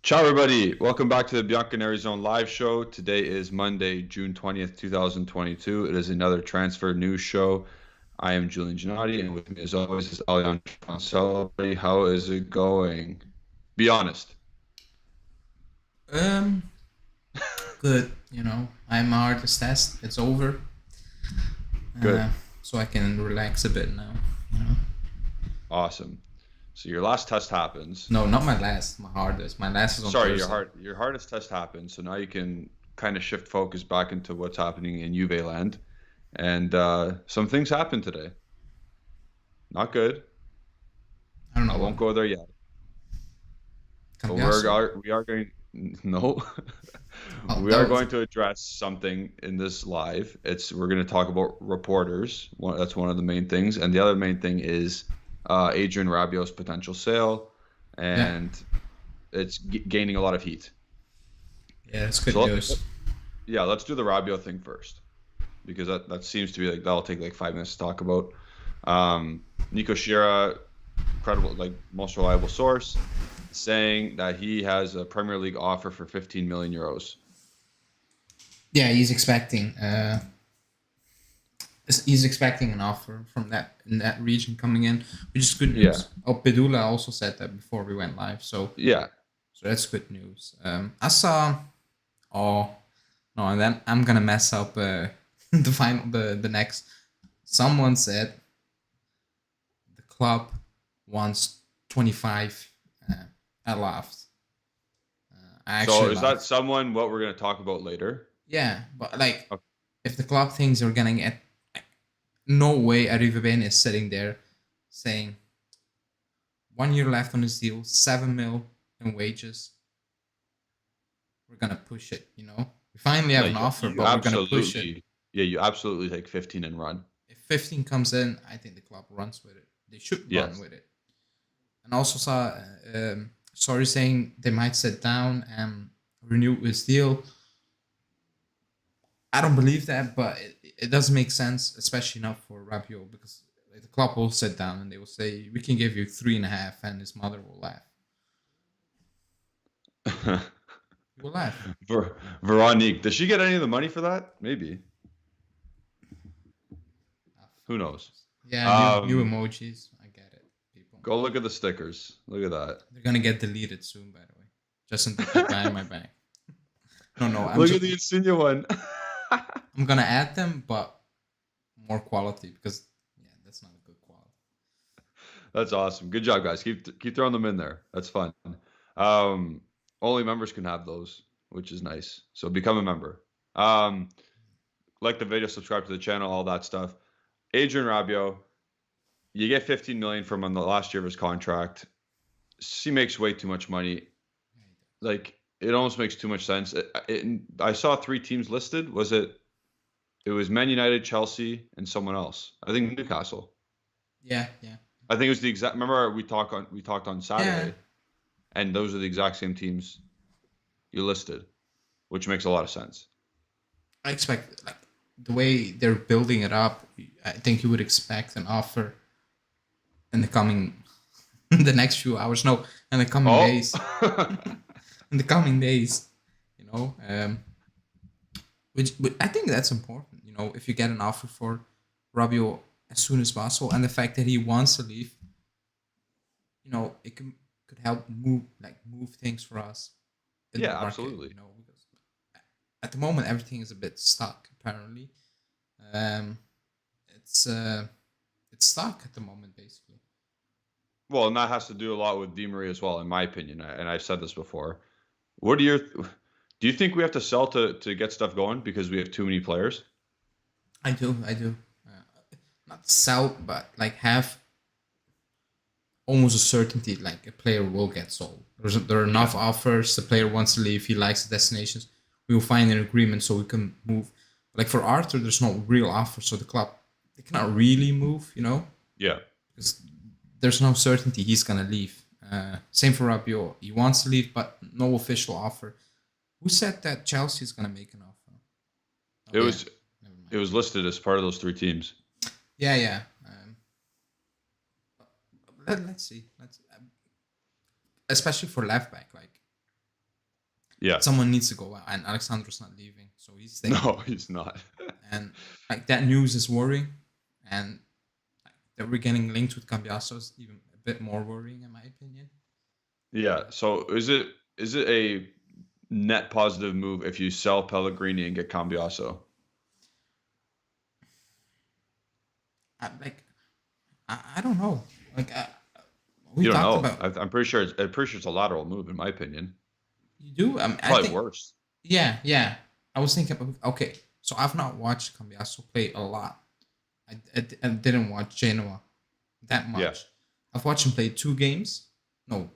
Ciao, everybody. Welcome back to the Bianconeri Zone live show. Today is Monday, June 20th, 2022. It is another transfer news show. I am Julian Gennady, and with me, as always, is Alion Fonsello. How is it going? Be honest. Um, Good. I'm artist test. It's over, Good. uh, so I can relax a bit now. You know, Awesome. So your last test happens. no, not my last. My hardest. My last is on Sorry, Thursday. your hardest test happens. So now you can kind of shift focus back into what's happening in Juve land. And some things happened today. Not good. I don't I know what. won't go there yet. But Cambiasso. we are going no Oh, we that are was. going to address something in this live. We're going to talk about reporters. That's one of the main things, and the other main thing is Adrian Rabiot's potential sale, Yeah, and it's gaining a lot of heat. yeah, it's good So news. yeah, let's do the Rabiot thing first because that seems to be like that'll take like 5 minutes to talk about. Nico Shira, credible, like most reliable source, saying that he has a Premier League offer for 15 million euros. Yeah, he's expecting an offer from that in that region coming in, which is good Yeah, news. Oh, Pedula also said that before we went live, yeah. so that's good news. I saw. Oh no, and then I'm gonna mess up the next. Someone said the club wants 25. I laughed. I So actually is that laughed. someone what we're going to talk about later? Yeah, but like, Okay. if the club thinks they're gonna get, no way Arriva is sitting there saying 1 year left on his deal, 7 mil in wages. We're gonna push it. We finally No, have an offer, you but we're gonna push it. absolutely, yeah, you absolutely take 15 and run. If 15 comes in, I think the club runs with it. They should run Yes. with it. And also saw sorry saying they might sit down and renew his deal. I don't believe that, but it does make sense, especially not for Rabiot, because the club will sit down and they will say we can give you 3.5, and his mother will laugh. He will laugh. Veronique, does she get any of the money for that? Maybe. Who knows? Yeah, new Um, emojis. I get it. People, Go look at the stickers. Look at they're gonna get deleted soon, by the way. Justin did that behind my back. No, no, that. I'm Look just at the Insignia one. I'm gonna add them, but more quality, because yeah, that's not a good quality. That's awesome. Good job, guys. Keep throwing them in there. That's fun. Um, Only members can have those, which is nice. So become a member. Um, like the video, subscribe to the channel, all that stuff. Adrian Rabiot, you get 15 million from him the last year of his contract. He makes way too much money. Yeah, he does. Like it almost makes too much sense. I saw three teams listed. Was it? It was Man United, Chelsea, and someone else. I think Newcastle. Yeah, yeah, I think it was the exact. Remember we talked on yeah. Saturday, and those are the exact same teams you listed, which makes a lot of sense. I expect, like, the way they're building it up. I think you would expect an offer in the coming, in the next few hours. No, in the coming Oh, days. In the coming days, which I think that's important. If you get an offer for Rabiot as soon as possible, and the fact that he wants to leave, it could help move things for us in the yeah, market. absolutely. Because at the moment everything is a bit stuck. Apparently, um, it's uh, it's stuck at the moment, basically. Well, and that has to do a lot with Di Maria as well, in my opinion. And I've said this before. What are your? Do you think we have to sell to get stuff going because we have too many players? I do. Not sell, but like have almost a certainty like a player will get sold. There are Yeah. enough offers. The player wants to leave. He likes the destinations. We will find an agreement so we can move. Like for Arthur, there's no real offer, so the club, they cannot really move. Yeah. Because there's no certainty he's gonna leave. Same for Rabiot. He wants to leave, but no official offer. Who said that Chelsea is gonna make an offer? Oh It yeah, was never it mind. was listed as part of those three teams. Yeah, yeah. Let's see. Let's Especially for left back. Like, Yeah. Someone needs to go out, and Alexandro's not leaving, so he's staying. No, he's not. And like that news is worrying, and like, that we're getting linked with Cambiasso is even a bit more worrying, in my opinion. Yeah. So is it a net positive move if you sell Pellegrini and get Cambiaso? Like I don't know. Like we You don't talked know. about I'm pretty sure it's a lateral move in my opinion. you do. I Probably think worse. yeah. I was thinking about okay. So I've not watched Cambiasso play a lot. I didn't watch Genoa that Yeah. much. I've watched him play 2 games. No,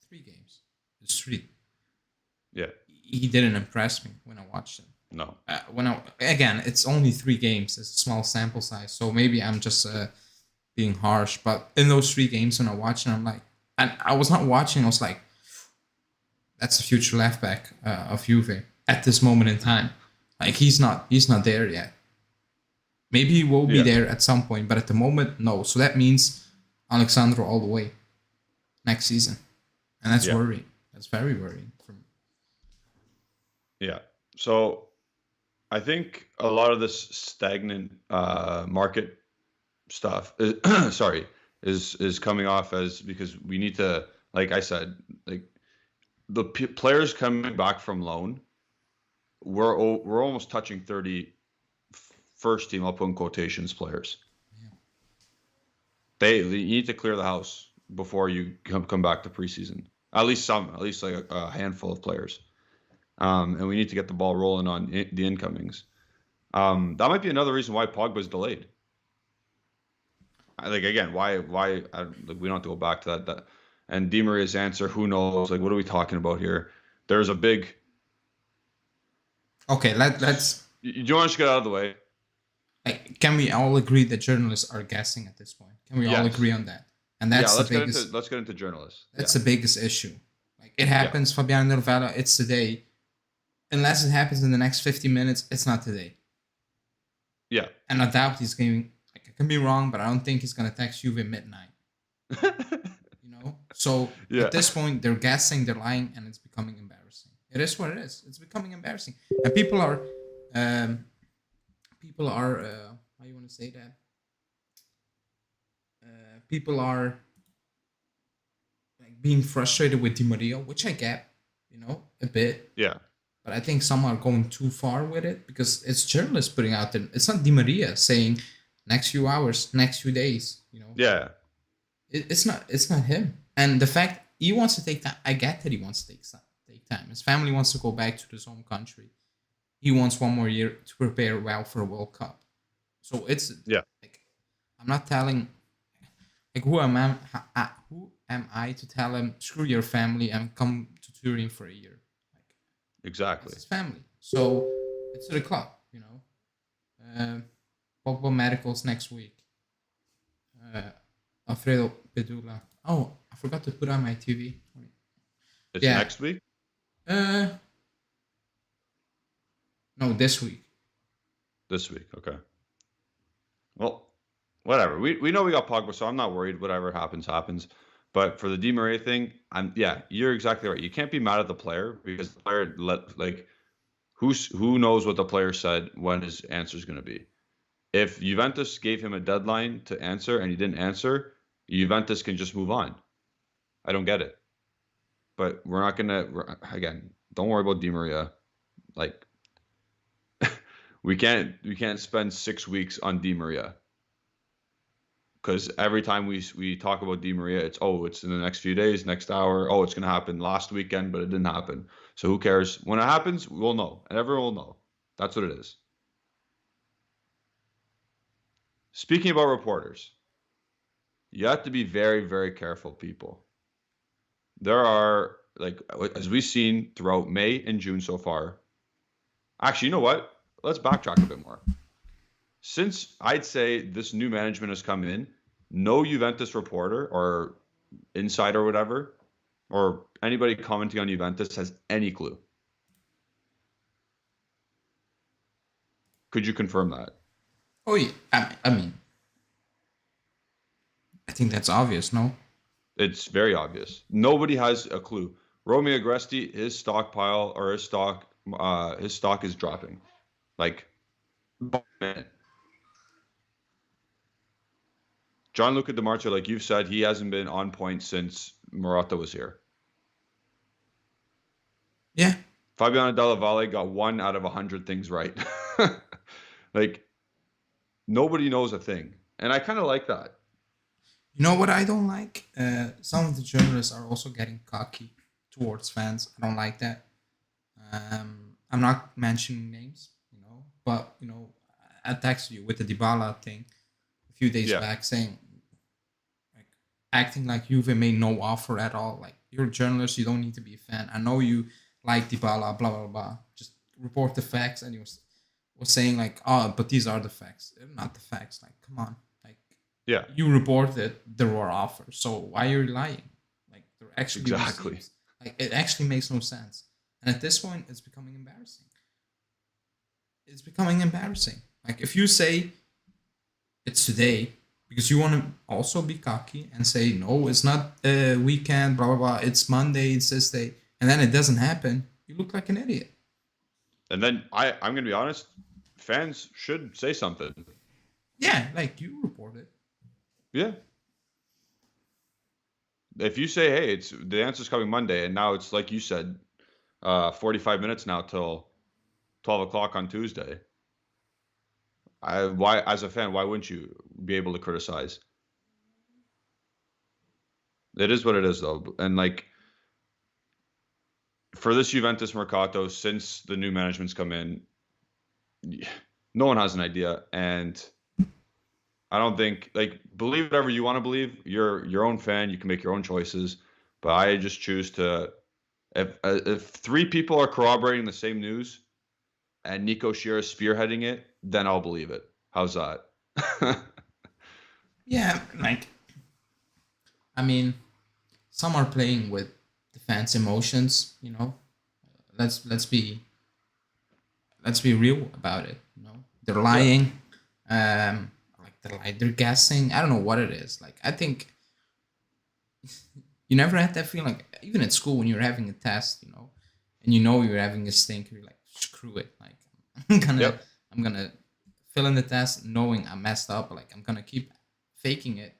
3 games. It's three. Yeah. He didn't impress me when I watched him. No. Again, it's only 3 games. It's a small sample size, so maybe I'm just being harsh. But in those 3 games, when I watched him, I'm like, and I was not watching. I was like, that's the future left back of Juve at this moment in time. Like he's not there yet. Maybe he will be Yeah. there at some point, but at the moment, no. So that means Alexandro all the way next season, and that's Yeah. worrying. That's very worrying for me. Yeah. So I think a lot of this stagnant market stuff is coming off as because we need to, like I said, like the players coming back from loan, we're almost touching 30 first team, I'll put in quotations, players. Yeah. They need to clear the house before you come back to preseason. At least like a handful of players. And we need to get the ball rolling on the incomings. That might be another reason why Pogba's delayed. Like again, why like we don't have to go back to that. And Di Maria's answer, who knows? Like, what are we talking about here? There's a big. Okay, let's. Do you want to just get out of the way? Like, can we all agree that journalists are guessing at this point? Can we all Yes. agree on that? And that's the biggest. Let's get into journalists. That's the biggest issue. Like it happens, Fabiano Del Valle, it's today. Unless it happens in the next 50 minutes, it's not today. Yeah. And I doubt he's going. Like I can be wrong, but I don't think he's gonna text Juve midnight. You know. So at this point, they're guessing, they're lying, and it's becoming embarrassing. It is what it is. It's becoming embarrassing, and people are how you want to say that? People are like being frustrated with Di Maria, which I get, you know, a bit. Yeah. But I think some are going too far with it because it's journalists putting out there. It's not Di Maria saying next few hours, next few days, you know. Yeah. It's not him. And the fact he wants to take time, I get that he wants to take time. His family wants to go back to his home country. He wants one more year to prepare well for a World Cup. So it's like I'm not telling like who am I to tell him screw your family and come to Turin for a year? Like exactly. It's his family. So it's to the club, you know. Pogba medicals next week. Alfredo Pedula. Oh, I forgot to put on my TV. It's next week? No, this week. This week, okay. Well, whatever. We know we got Pogba, so I'm not worried. Whatever happens, happens. But for the Di Maria thing, you're exactly right. You can't be mad at the player because the player who knows what the player said when his answer is going to be. If Juventus gave him a deadline to answer and he didn't answer, Juventus can just move on. I don't get it. But we're not going to, again, don't worry about Di Maria. Like, we can't spend 6 weeks on Di Maria. Because every time we talk about Di Maria, it's in the next few days, next hour. Oh, it's going to happen last weekend, but it didn't happen. So who cares? When it happens, we'll know. And everyone will know. That's what it is. Speaking about reporters, you have to be very, very careful, people. There are, like, as we've seen throughout May and June so far. Actually, you know what? Let's backtrack a bit more. Since I'd say this new management has come in, no Juventus reporter or insider or whatever, or anybody commenting on Juventus has any clue. Could you confirm that? Oh, yeah. I mean, I think that's obvious, no? It's very obvious. Nobody has a clue. Romeo Agresti, his stockpile or his stock is dropping. Like, by the minute. Gianluca Di Marzio, like you've said, he hasn't been on point since Morata was here. Yeah. Fabiano Della Valle got 1 out of 100 things right. Like, nobody knows a thing. And I kind of like that. You know what I don't like? Some of the journalists are also getting cocky towards fans. I don't like that. I'm not mentioning names, but I texted you with the Dybala thing a few days Yeah. back, saying like acting like Juve made no offer at all. Like, you're a journalist, you don't need to be a fan. I know you like Dybala, blah blah blah. Just report the facts. And he was saying like, oh, but these are the facts. They're not the facts. Like, come on, like. Yeah. You reported there were offers, so why are you lying? Like, there actually Exactly. receipts. Like, it actually makes no sense. And at this point, it's becoming embarrassing. It's becoming embarrassing. Like, if you say it's today because you want to also be cocky and say no, it's not a weekend, blah blah blah. It's Monday, it's this day, and then it doesn't happen. You look like an idiot. And then I'm gonna be honest, fans should say something. Yeah, like, you report it. Yeah. If you say, hey, it's the answer's coming Monday, and now it's like you said, 45 minutes now till 12 o'clock on Tuesday. Why, as a fan, why wouldn't you be able to criticize? It is what it is, though. And like for this Juventus Mercato, since the new management's come in, no one has an idea. And I don't think, like, believe whatever you want to believe. You're your own fan. You can make your own choices. But I just choose to, if 3 people are corroborating the same news and Nico Shearer spearheading it, then I'll believe it. How's that? Yeah, like, I mean, some are playing with the fans' emotions. Let's be real about it. They're Yeah. lying. They're guessing. I don't know what it is. Like, I think you never had that feeling. Like, even at school when you're having a test, and you're having a stink, you're like, screw it. Like, Yep. I'm gonna fill in the test knowing I messed up. Like, I'm gonna keep faking it.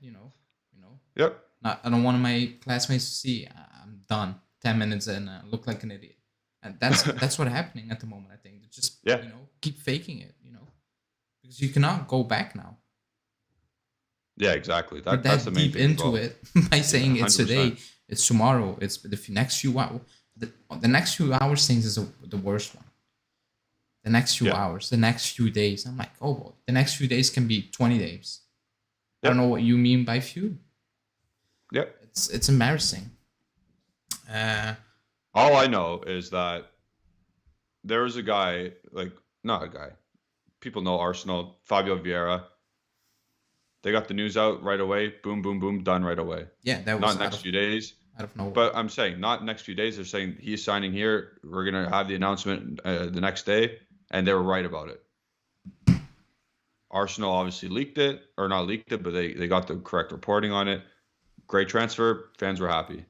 Yep. I don't want my classmates to see I'm done 10 minutes and look like an idiot. And that's what's happening at the moment. I think just Yeah. keep faking it. Because you cannot go back now. Yeah, exactly. We're That's the that main deep thing as into well. it by saying it's 100%. today, it's tomorrow, it's the next few hours. The next few hours things is the worst one. The next few Yeah. hours, the next few days. I'm like, oh boy, the next few days can be 20 days. I Yep. don't know what you mean by few. Yep. It's embarrassing. All I know is that there was a guy, like, not a guy. People know Arsenal, Fabio Vieira. They got the news out right away. Boom, boom, boom, done right away. Yeah, that was Not out next of few days. out of nowhere. But I'm saying not next few days. They're saying he's signing here. We're gonna have the announcement the next day, and they were right about it. Arsenal obviously leaked it, or not leaked it, but they got the correct reporting on it. Great transfer. Fans were happy.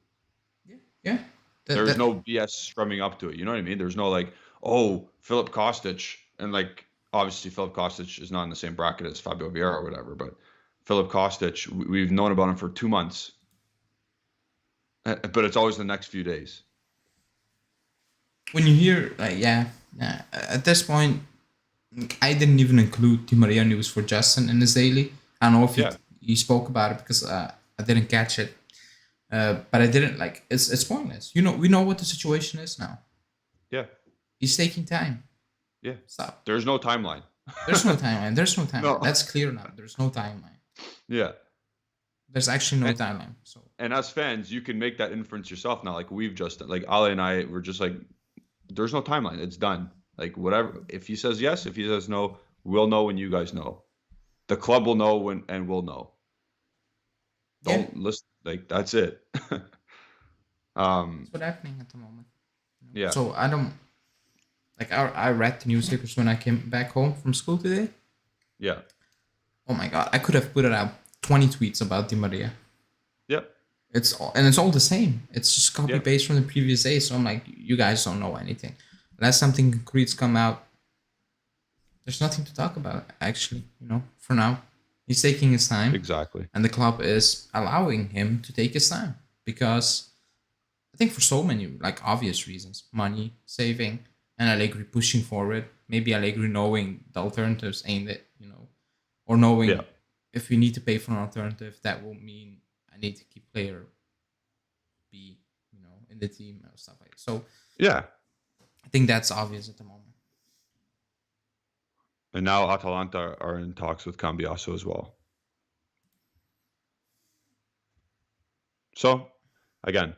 Yeah. There was no BS strumming up to it. You know what I mean? There's no like, oh, Philip Kostic, and like obviously Philip Kostic is not in the same bracket as Fabio Vieira or whatever, but Philip Kostic, we've known about him for 2 months, but it's always the next few days. When you hear like, yeah, at this point, I didn't even include Di Maria news for Justin in his daily. I don't know if Yeah. you spoke about it because I didn't catch it. But I didn't like it's pointless. We know what the situation is now. Yeah. He's taking time. Yeah. Stop. There's no timeline. There's no timeline. There's no timeline. No. That's clear now. There's no timeline. Yeah. There's actually no And- timeline. So And as fans, you can make that inference yourself now. Like we've just, like Ale and I were just like, there's no timeline. It's done. Like whatever. If he says yes, if he says no, we'll know when you guys know. The club will know when, and we'll know. Don't listen. Like that's it. that's what's happening at the moment. Yeah. So I don't like I read the newspapers when I came back home from school today. Yeah. Oh my god, I could have put it out 20 tweets about Di Maria. Yep. It's all the same. It's just copy Yeah, paste from the previous day. So I'm like, you guys don't know anything. Unless something concrete's come out, there's nothing to talk about. Actually, for now, he's taking his time, exactly. and the club is allowing him to take his time because I think for so many like obvious reasons, money saving, and Allegri pushing forward. Maybe Allegri knowing the alternatives ain't it, or Yeah, knowing if we need to pay for an alternative, that will mean I need to keep player B, in the team or stuff like that. So yeah. I think that's obvious at the moment. And now Atalanta are in talks with Cambiasso as well. So, again,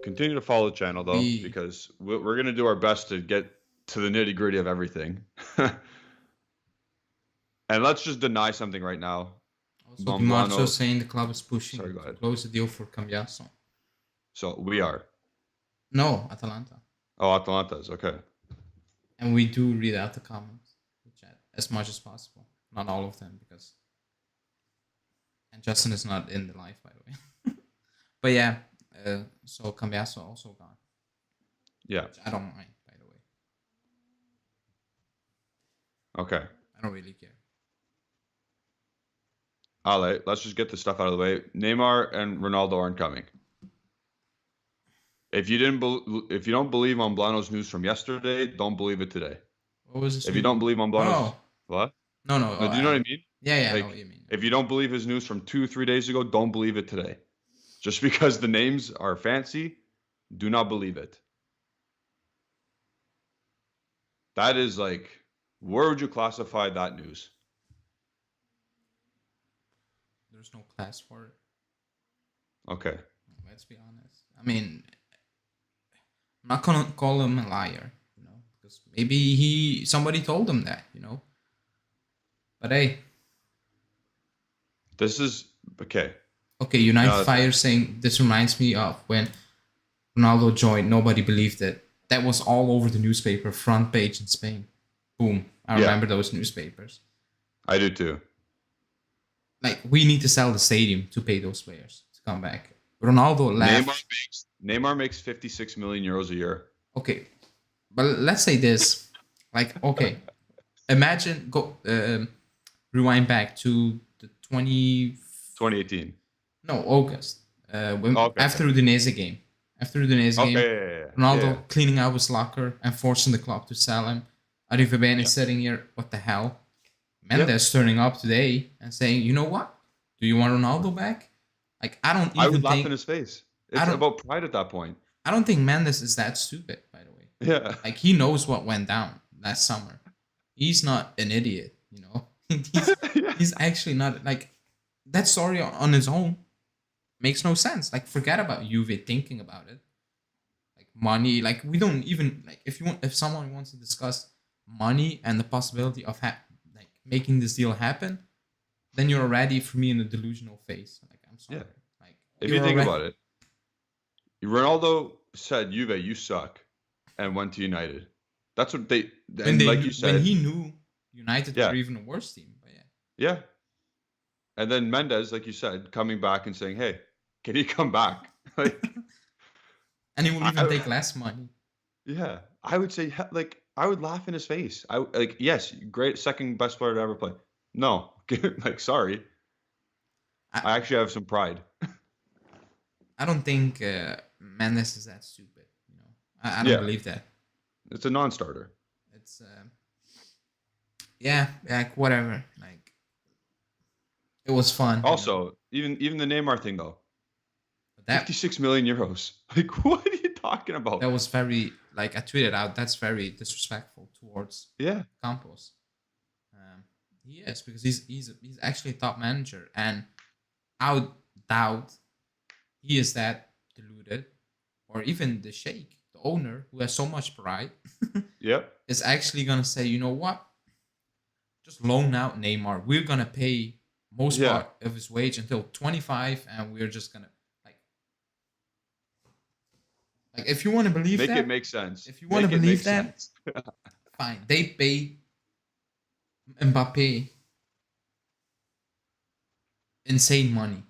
continue to follow the channel though, We because we're gonna do our best to get to the nitty gritty of everything. And let's just deny something right now. also Di Marzo Bomblano. saying the club is Sorry, pushing go to ahead. close the deal for Cambiasso. So we are. No, Atalanta. Oh, Atalanta's okay. And we do read out the comments, the chat, as much as possible. Not all of them, because and Justin is not in the live, by the way. But yeah, so Cambiasso also gone, Yeah. which I don't mind, by the way. Okay. I don't really care. Ale, let's just get the stuff out of the way. Neymar and Ronaldo aren't coming. If you if you don't believe Momblano's news from yesterday, don't believe it today. What was this? If you don't believe Momblano's Oh, what? no, no. No, do you know what I mean? Yeah, I know what Like, you mean. if you don't believe his news from 2, 3 days ago, don't believe it today. Just because the names are fancy, do not believe it. That is like, where would you classify that news? There's no class for it. Okay. Let's be honest. I mean, I'm not gonna call him a liar, because maybe somebody told him that, But hey, This is okay. okay, United Fire saying this reminds me of when Ronaldo joined. Nobody believed it. That was all over the newspaper, front page in Spain. Boom! I remember those newspapers. I do too. Like, we need to sell the stadium to pay those players to come back. Ronaldo left. Neymar makes 56 million euros a year. Okay, but let's say this. Like, okay, imagine rewind back to the 2018. No, August. After Udinese game. After Udinese game, Ronaldo cleaning out his locker and forcing the club to sell him. Arriva sitting here, what the hell? Mendes turning up today and saying, you know what? Do you want Ronaldo back? Like, I would laugh in his face. It's about pride at that point. I don't think Mendes is that stupid, by the way. Yeah. Like, he knows what went down last summer. He's not an idiot, he's actually not, like, that story on his own makes no sense. Like, forget about Juve thinking about it. Like, money, like, we don't even, like, if someone wants to discuss money and the possibility of making this deal happen, then you're already, for me, in a delusional phase. Like, I'm sorry. Yeah. Like, if you think about it, Ronaldo said, Juve, you suck, and went to United. That's what you said. When he knew United were even a worse team. But yeah. And then Mendes, like you said, coming back and saying, hey, can he come back? Like, and he will even take less money. Yeah. I would say, like, I would laugh in his face. Yes, great, second best player to ever play. No, like, sorry. I actually have some pride. I don't think Mendes is that stupid. I don't believe that. It's a non-starter. It's like, whatever. Like, it was fun. Also, even the Neymar thing though. 56 million euros. Like, what are you talking about? That was very, like, I tweeted out, that's very disrespectful towards Campos. He is, because he's actually a top manager, and I would doubt he is that deluded, or even the sheikh, the owner, who has so much pride, is actually gonna say, you know what? Just loan out Neymar. We're gonna pay most part of his wage until 25, and we're just gonna like, if you want to believe make it make sense. If you want to believe that, fine. They pay Mbappe insane money.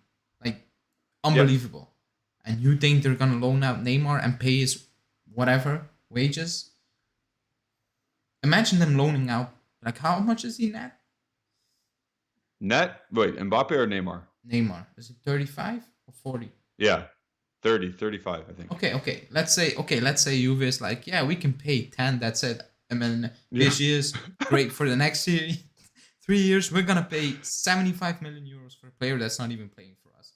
Like, unbelievable. And you think they're gonna loan out Neymar and pay his whatever wages? Imagine them loaning out, like, how much is he net? Net? Wait, Mbappe or Neymar? Neymar, is it 35 or 40? Yeah, 30, 35, I think. Okay. Let's say Juve is like, yeah, we can pay 10. That's it. And then PSG is great for the next year. 3 years, we're gonna pay 75 million euros for a player that's not even playing for us.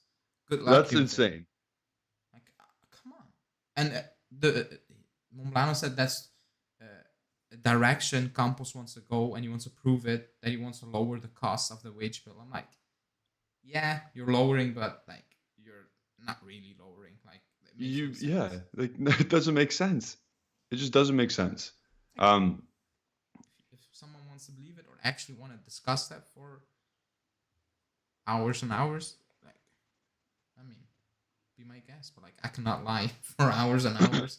Good luck. That's insane. Like, come on. And the Momblano said that's a direction Campos wants to go, and he wants to prove it, that he wants to lower the cost of the wage bill. I'm like, yeah, you're lowering, but like you're not really lowering. Like Like it doesn't make sense. It just doesn't make sense. If someone wants to believe it or actually want to discuss that for hours and hours, like, I mean, be my guest, but like I cannot lie for hours and hours.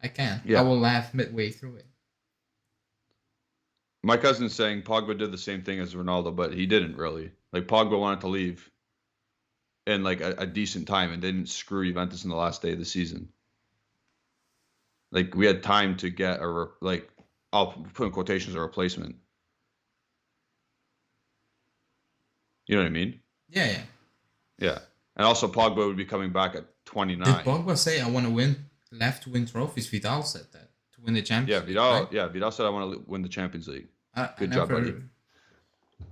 I can't. Yeah. I will laugh midway through it. My cousin's saying Pogba did the same thing as Ronaldo, but he didn't really. Like Pogba wanted to leave in like a decent time and didn't screw Juventus in the last day of the season. Like we had time to get I'll put in quotations, a replacement. You know what I mean? Yeah. Yeah. And also Pogba would be coming back at 29. Did Pogba say I want to win trophies? Vidal said that, to win the Champions League. Vidal. Right? Yeah, Vidal said I want to win the Champions League. Good job, job, buddy.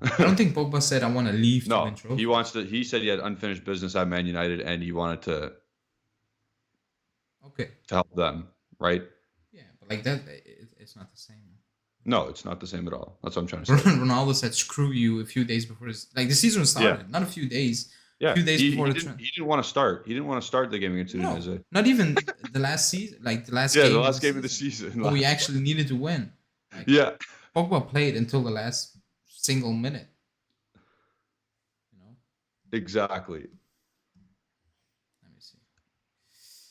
I don't think Pogba said I want to leave to win trophies. He wants to. He said he had unfinished business at Man United, and he wanted to. Okay. To help them, right? Yeah, but like that, it's not the same. No, it's not the same at all. That's what I'm trying to say. Ronaldo said "screw you" a few days before the season started. Yeah. Not a few days. Yeah, a few days before he didn't want to start. He didn't want to start the game against Udinese. No, not even the last season. Like the last game. Yeah, the last game of the season. But we actually needed to win. Like, yeah. Pogba played until the last single minute. You know. Exactly. Let me see.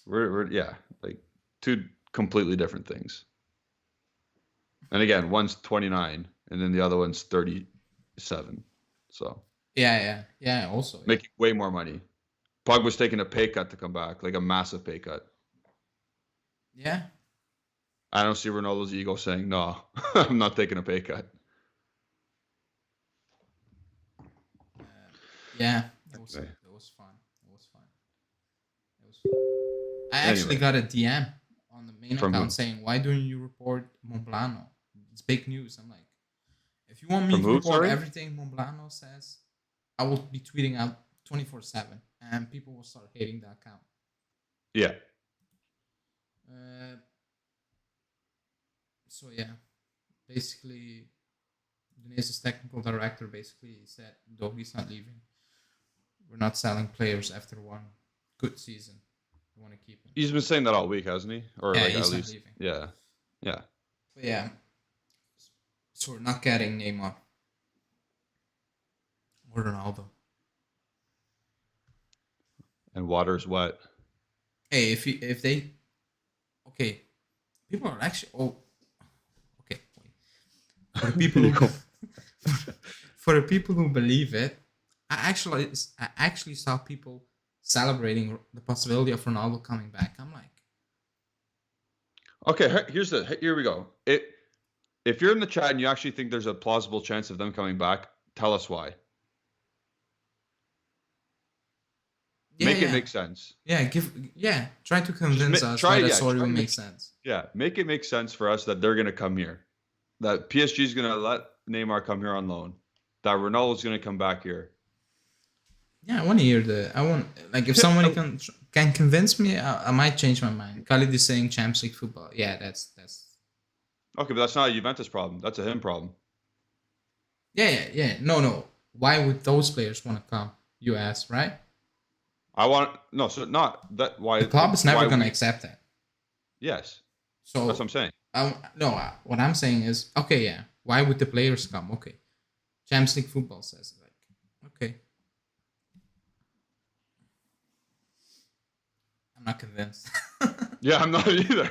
We're like two completely different things. And again, one's 29, and then the other one's 37. So. Yeah. Also, making way more money. Pogba's taking a pay cut to come back, like a massive pay cut. Yeah. I don't see Ronaldo's ego saying no. I'm not taking a pay cut. Yeah, it was fun. It was fun. I actually got a DM on the main account saying, "Why don't you report Momblano? It's big news." I'm like, if you want me to report everything Momblano says, I will be tweeting out 24/7, and people will start hating the account. Yeah. So yeah, basically, Udinese's technical director basically said, "Dogi's not leaving. We're not selling players after one good season. We want to keep him." He's been saying that all week, hasn't he? Or yeah, like he's at not least, leaving. Yeah. But yeah. So we're not getting Neymar or Ronaldo. And water's wet. Hey, if they, okay, people are actually okay. Wait. For the people who believe it, I actually saw people celebrating the possibility of Ronaldo coming back. I'm like, okay, here we go. If you're in the chat and you actually think there's a plausible chance of them coming back, tell us why. Make it make sense. Try to convince us that the story will make sense. Yeah, make it make sense for us that they're going to come here. That PSG is going to let Neymar come here on loan. That Ronaldo's going to come back here. Yeah, I want to hear if somebody can convince me, I might change my mind. Khalid is saying Champions League football. Yeah, that's. Okay, but that's not a Juventus problem. That's a him problem. Yeah. No. Why would those players want to come? You asked, right? So not that. Why the club is never going to accept that. Yes. So that's what I'm saying. What I'm saying is, okay, yeah. Why would the players come? Okay, Champions League football says okay. I'm not convinced. Yeah, I'm not either.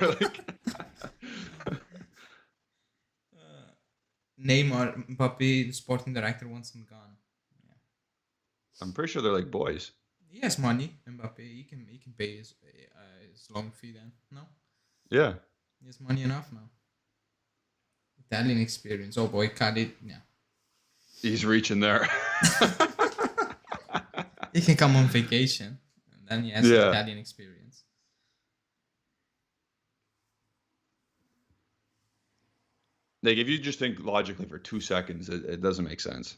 Neymar, Mbappe, the sporting director wants him gone. Yeah. I'm pretty sure they're like boys. He has money, Mbappe. He can pay his loan fee then. No, Yeah. he has money enough now. Italian experience. Oh boy, Khalid. Yeah, He's reaching there. he can come on vacation, and then he has Yeah. Italian experience. Like, if you just think logically for 2 seconds, it doesn't make sense.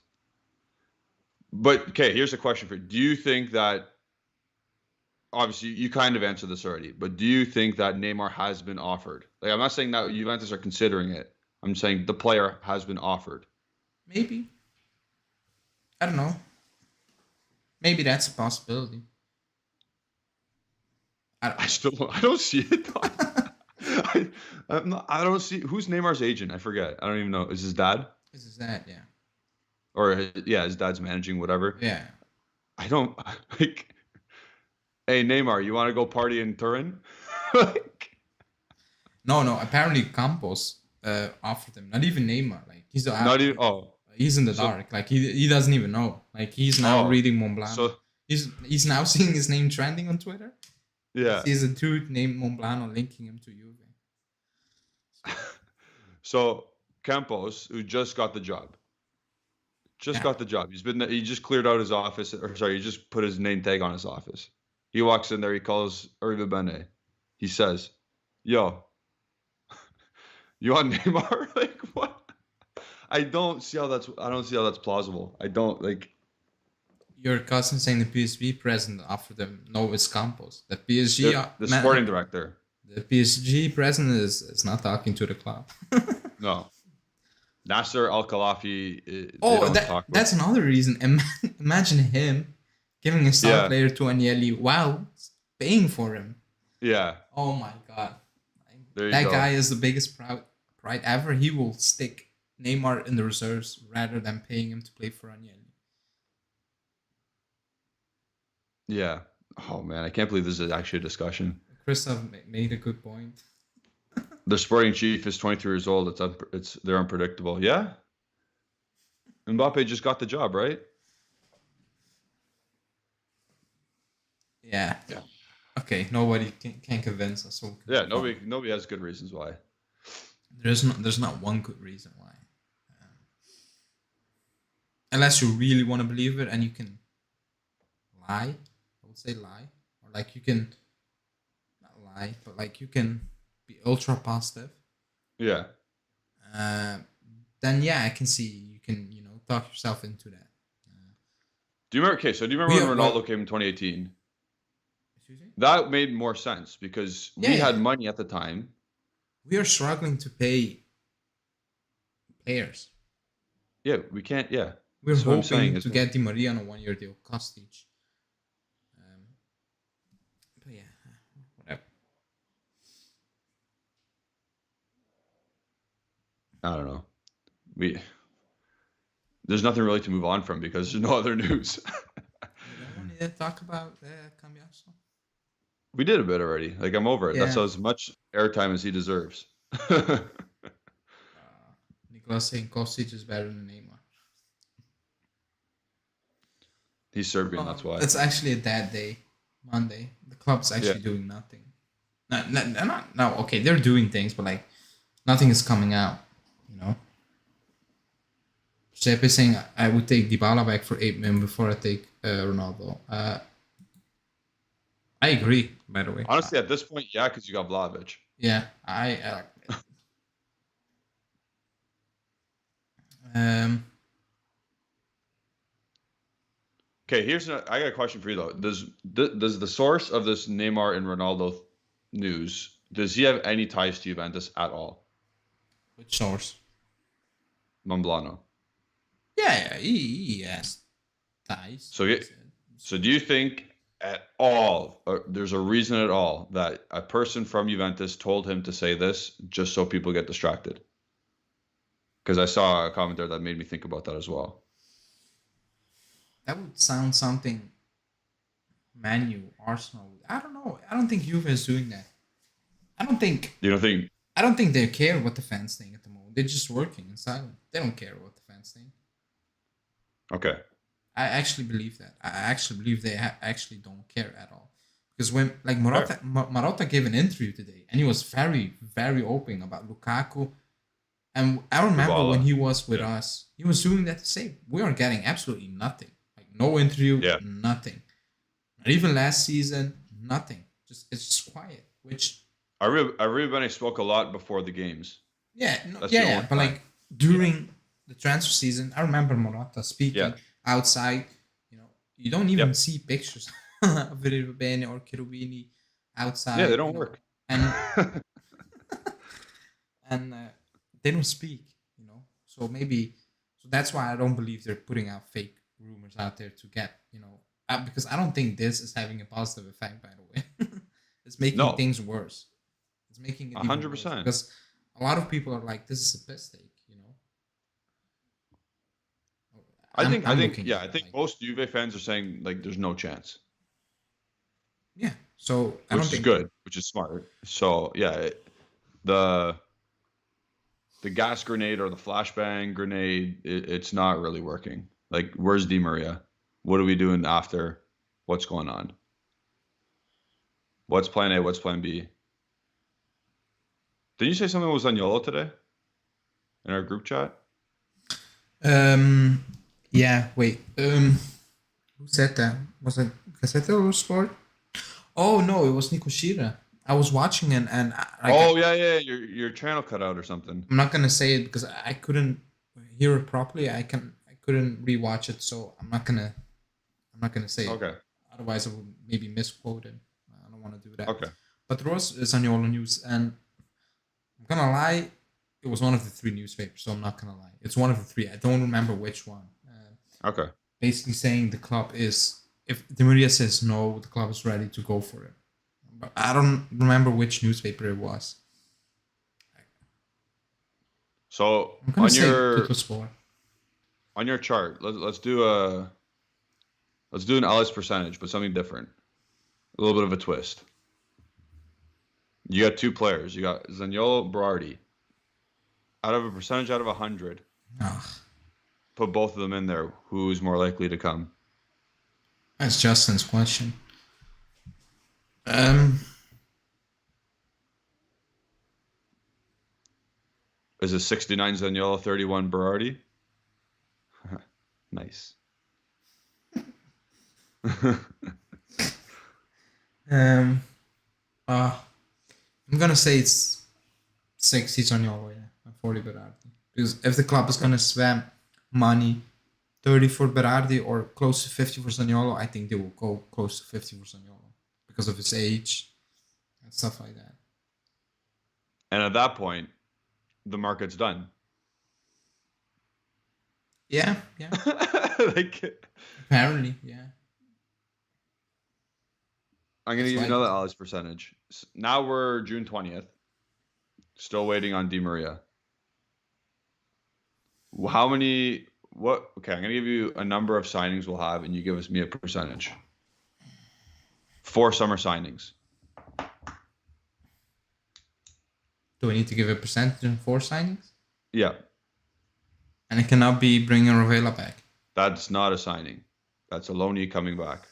But, okay, here's a question for you. Do you think that, obviously, you kind of answered this already, but do you think that Neymar has been offered? Like, I'm not saying that Juventus are considering it. I'm saying the player has been offered. Maybe, I don't know. Maybe that's a possibility. I don't see it. I don't see who's Neymar's agent. I forget. I don't even know. Is his dad? This is that, yeah. Or yeah, his dad's managing whatever. Yeah. I don't like. Hey Neymar, you want to go party in Turin? Like, No. Apparently, Campos offered him. Not even Neymar. Like not even. Oh, he's in the so dark. Like he doesn't even know. Like he's now reading Mont Blanc. so He's now seeing his name trending on Twitter. yeah. He's a dude named Mont Blanc linking him to Juve. So Campos, who just got the job, Yeah. got the job. He just cleared out his office, or sorry, he just put his name tag on his office. He walks in there, he calls Arriva Bene. He says, "Yo, you want Neymar?" Like, what? I don't see how that's plausible. I don't like. Your cousin saying the PSV president offered him Novis Campos. The PSG The sporting director. The PSG president is not talking to the club. No. Nasser Al Khelafi. Oh, that's another reason. Imagine him giving a star player to Agnelli while paying for him. Yeah. Oh my god. That guy is the biggest pride ever. He will stick Neymar in the reserves rather than paying him to play for Agnelli. Yeah. Oh man, I can't believe this is actually a discussion. Christoph made a good point. The sporting chief is 23 years old. They're unpredictable. Yeah. Mbappe just got the job, right? Yeah. Okay, nobody can convince us. So yeah, nobody has good reasons why. There's not one good reason why. Unless you really want to believe it and you can lie. I would say lie. Or like you can not lie, but like you can be ultra positive. Yeah. Then yeah, I can see you can, talk yourself into that. Do you remember? Okay, so do you remember when Ronaldo came in 2018? Excuse me? That made more sense because we had money at the time. We are struggling to pay players. Yeah, we can't. Yeah, we're hoping to get Di Maria on a 1-year deal, Kostic. But yeah, whatever. I don't know. There's nothing really to move on from because there's no other news. You don't want to talk about Cambiaso? We did a bit already. Like, I'm over it. Yeah. That's as much airtime as he deserves. Nicolas saying Kostic is better than Neymar. He's Serbian, that's why. It's actually a dead day, Monday. The club's actually doing nothing. No, okay, they're doing things, but like nothing is coming out, Giuseppe saying I would take Dybala back for 8 million before I take Ronaldo. I agree, by the way. Honestly, at this point, yeah, because you got Vlahovic. Yeah, I Okay, I got a question for you though. Does the source of this Neymar and Ronaldo news, does he have any ties to Juventus at all? Which source? Momblano. Yeah, he has ties. So do you think at all, or there's a reason at all that a person from Juventus told him to say this just so people get distracted? Because I saw a comment there that made me think about that as well. That would sound something Man U, Arsenal. I don't know. I don't think Juve is doing that. You don't think? I don't think they care what the fans think at the moment. They're just working in silence. They don't care what the fans think. Okay. I actually believe that. I actually believe they actually don't care at all. Because when like Fair. Marotta gave an interview today, and he was very very open about Lukaku. And I remember when Dybala. he was with Yeah. us, he was doing that the same. We are getting absolutely nothing. Like no interview, Yeah. nothing. Not even last season, nothing. Just it's just quiet. Which Everybody spoke a lot before the games. yeah, no, That's yeah, the only yeah. But time. like during the transfer season, I remember Morata Yeah. speaking outside. You know, you don't even Yep. see pictures of Bene or Cherubini Yeah, they outside. You don't know, work. and they don't speak. You know, so maybe so that's why I don't believe they're putting out fake rumors out there to get because I don't think this is having a positive effect. By the way, it's making No, things worse. It's making it even worse 100%. because a lot of people are like, "This is a piss take," you know. I'm looking Yeah, at I it think like that. most Juve fans are saying like there's no chance, Yeah. So I don't which is think. good, which is smart. So yeah, the the gas grenade or the flashbang grenade, it's not really working. Like, where's Di Maria? What are we doing after? What's going on? What's plan A? What's plan B? Did you say something was on YOLO today in our group chat? Um. Yeah. Wait. Who said that? Was it Gazette or Sport? Oh no, it was Nico Shira. I was watching it and like Oh yeah, yeah. Your channel cut out or something. I'm not gonna say it because I couldn't hear it properly. I couldn't rewatch it, so I'm not gonna say it. Okay. Otherwise, I would maybe misquote it. I don't want to do that. Okay. But there was Zaniolo news, and I'm gonna lie, it was one of the three newspapers, so I'm not gonna lie. It's one of the three. I don't remember which one. Okay. Basically saying the club is, if Di Maria says no, the club is ready to go for it. But I don't remember which newspaper it was. So I'm gonna say Tuttosport. on your chart, let's do an Ellis percentage, but something different. A little bit of a twist. You got two players. You got Zaniolo, Berardi. Out of a percentage out of 100, Ah, put both of them in there. Who's more likely to come? that's Justin's question. Um, Is it 69 Zaniolo, 31 Berardi? Nice. um, uh, I'm gonna say it's 60 Zaniolo, yeah, and 40 Berardi. Because if the club is gonna spend money, 30 for Berardi or close to 50 for Zaniolo, I think they will go close to 50 for Zaniolo because of his age and stuff like that. And at that point, the market's done. Yeah, yeah. Like, Apparently, yeah. I'm gonna It's give you like another Ellis percentage. Now we're June 20th. Still waiting on Di Maria. How many? What? Okay, I'm gonna give you a number of signings we'll have, and you give me a percentage. 4 summer signings. do we need to give a percentage on 4 signings? Yeah, And it cannot be bringing Rovella back. that's not a signing. That's Aloni coming back.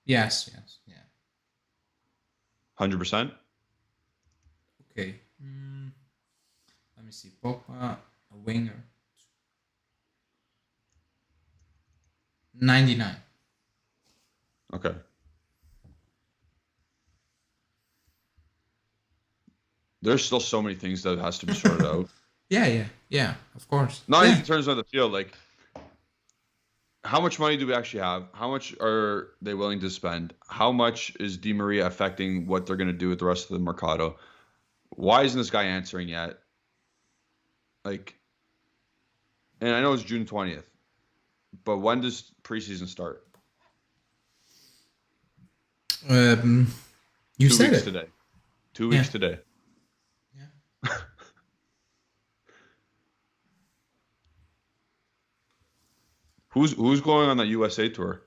Yes, yes, yeah. 100%. Okay. Let me see. Pogba, a winger. 99. Okay. There's still so many things that has to be sorted out. Yeah, yeah, yeah. Of course. Not Yeah. even in terms of the field. Like, how much money do we actually have? How much are they willing to spend? How much is Di Maria affecting what they're going to do with the rest of the Mercado? Why isn't this guy answering yet? Like, and I know it's June 20th, but when does preseason start? You 2 said weeks it. today. 2 Yeah. weeks today. Yeah. Who's going on that USA tour?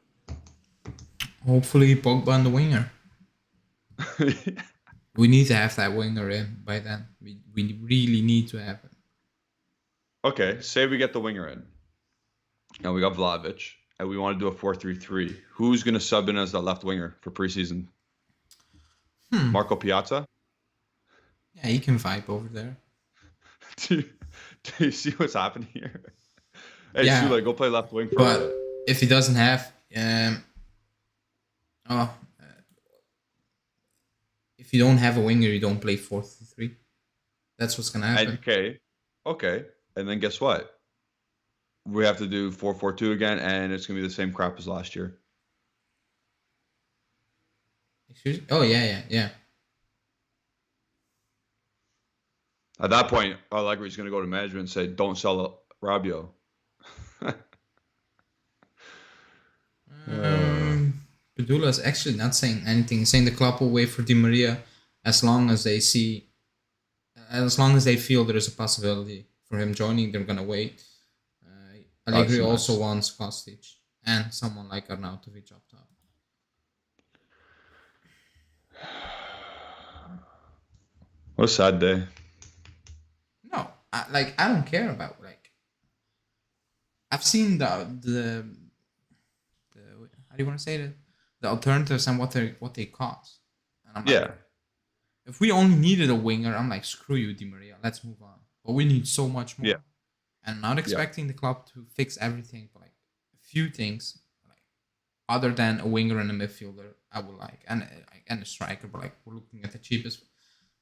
Hopefully, Pogba and the winger. We need to have that winger in by then. We really need to have it. Okay, say we get the winger in. and we got Vlahovic, and we want to do a 4-3-3. Who's going to sub in as the left winger for preseason? Marco Piazza? Yeah, he can vibe over there. do, you, do you see what's happening here? Hey, Yeah, Sule, go play left wing but for. if he doesn't have, oh, if you don't have a winger, you don't play 4-3. That's what's gonna happen. Okay, and then guess what? We have to do 4-4-2 again, and it's gonna be the same crap as last year. Excuse me? Oh yeah. At that point, Allegri's gonna go to management and say, "Don't sell Rabiot." Padula is actually not saying anything. He's saying the club will wait for Di Maria as long as they feel there is a possibility for him joining. They're gonna wait. Allegri also wants Kostic and someone like Arnautovic up top. What a sad day. No, I don't care about I've seen the how do you want to say it? The alternatives and what they cost. And I'm like, if we only needed a winger, I'm like, screw you, Di Maria. Let's move on. But we need so much more. Yeah. And not expecting the club to fix everything, but like a few things, like other than a winger and a midfielder, I would like, and a striker. But like we're looking at the cheapest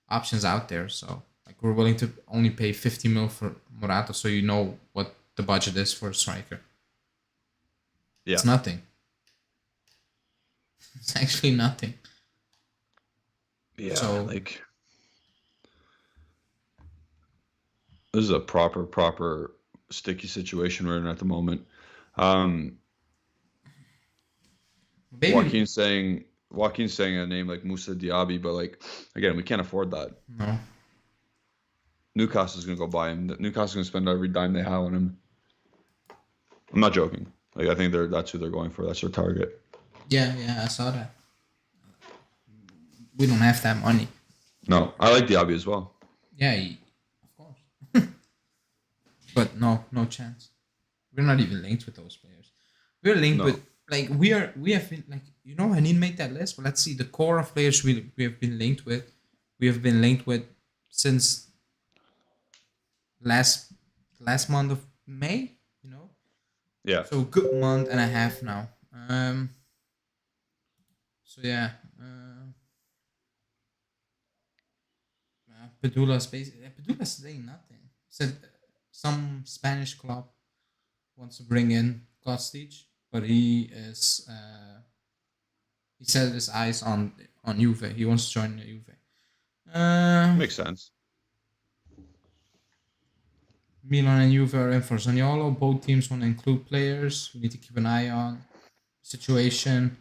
options out there, so like we're willing to only pay 50 mil for Morata, so you know what the budget is for a striker. Yeah. It's nothing. It's actually nothing. Yeah, so, like this is a proper sticky situation we're in at the moment. Joaquin's saying a name like Moussa Diaby, but like again, we can't afford that. No. Newcastle's gonna go buy him. Newcastle's gonna spend every dime they have on him. I'm not joking. Like I think that's who they're going for. That's their target. Yeah, I saw that. We don't have that money. No, I like Diaby as well. Yeah, of course. But no chance. We're not even linked with those players. We're linked with we have been like I need to make that list. But let's see the core of players we have been linked with. We have been linked with since last month of May. Yeah. So a good month and a half now. So yeah. Padula's saying nothing. Said some Spanish club wants to bring in Kostic, but he set his eyes on Juve. He wants to join Juve. Makes sense. Milan and Juve are in for Zaniolo. Both teams want to include players. We need to keep an eye on situation.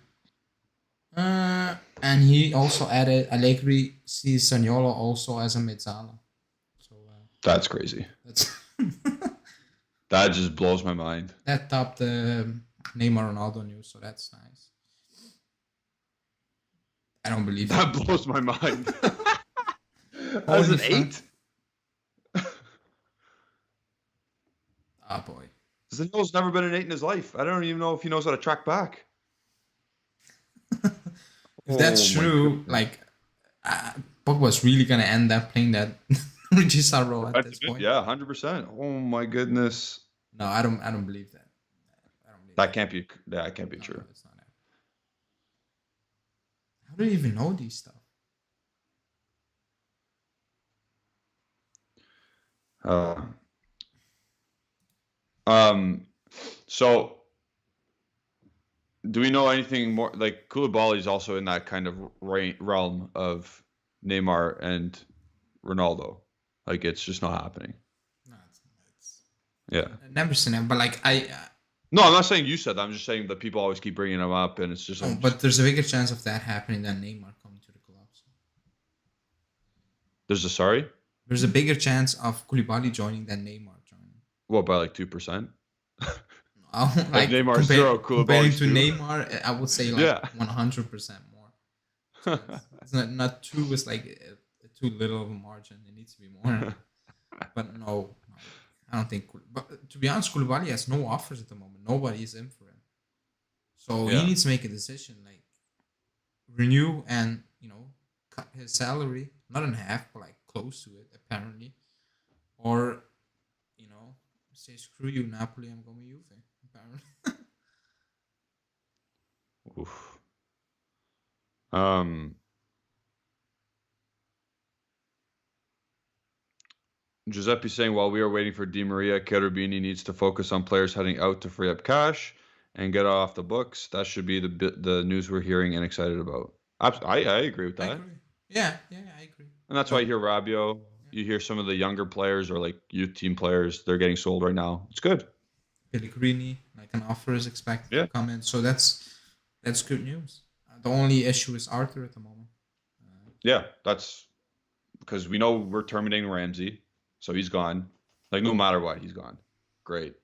And he also added Allegri sees Zaniolo also as a mezzala. So that's crazy. That just blows my mind. That topped the Neymar Ronaldo news, so that's nice. I don't believe that. That blows my mind. As an 8? Oh boy. Zaniolo's never been an 8 in his life. I don't even know if he knows how to track back. If that's true, like Pogba's really gonna end up playing that Regista role at this point. Yeah, 100%. Oh my goodness. No, I don't believe that. That can't be. That can't be true. No, it's not happening. How do you even know these stuff? So, do we know anything more? Like Koulibaly is also in that kind of realm of Neymar and Ronaldo. Like it's just not happening. No, it's yeah. I've never seen it, but like No, I'm not saying you said that. I'm just saying that people always keep bringing him up, and it's just. But there's a bigger chance of that happening than Neymar coming to the club. So. There's a bigger chance of Koulibaly joining than Neymar joining. What, by like 2%? Like Neymar's zero, comparing to Neymar, I would say like 100% more. So it's not 2 is like too little of a margin. It needs to be more. But no, I don't think. But to be honest, Koulibaly has no offers at the moment. Nobody is in for him, so he Yeah. needs to make a decision, like renew and cut his salary, not in half, but like close to it, apparently, or say screw you, Napoli, I'm going to Juve, apparently. Oof. Um, Giuseppe saying while we are waiting for Di Maria, Cherubini needs to focus on players heading out to free up cash and get off the books. That should be the news we're hearing and excited about. I agree with I that, agree. Yeah, I agree. and that's why you hear Rabiot. You hear some of the younger players or like youth team players. They're getting sold right now. It's good. Pellegrini, like an offer is expected Yeah. to come in, so that's good news. The only issue is Arthur at the moment. Yeah, that's because we know we're terminating Ramsey, so he's gone. Like no matter what, he's gone. Great.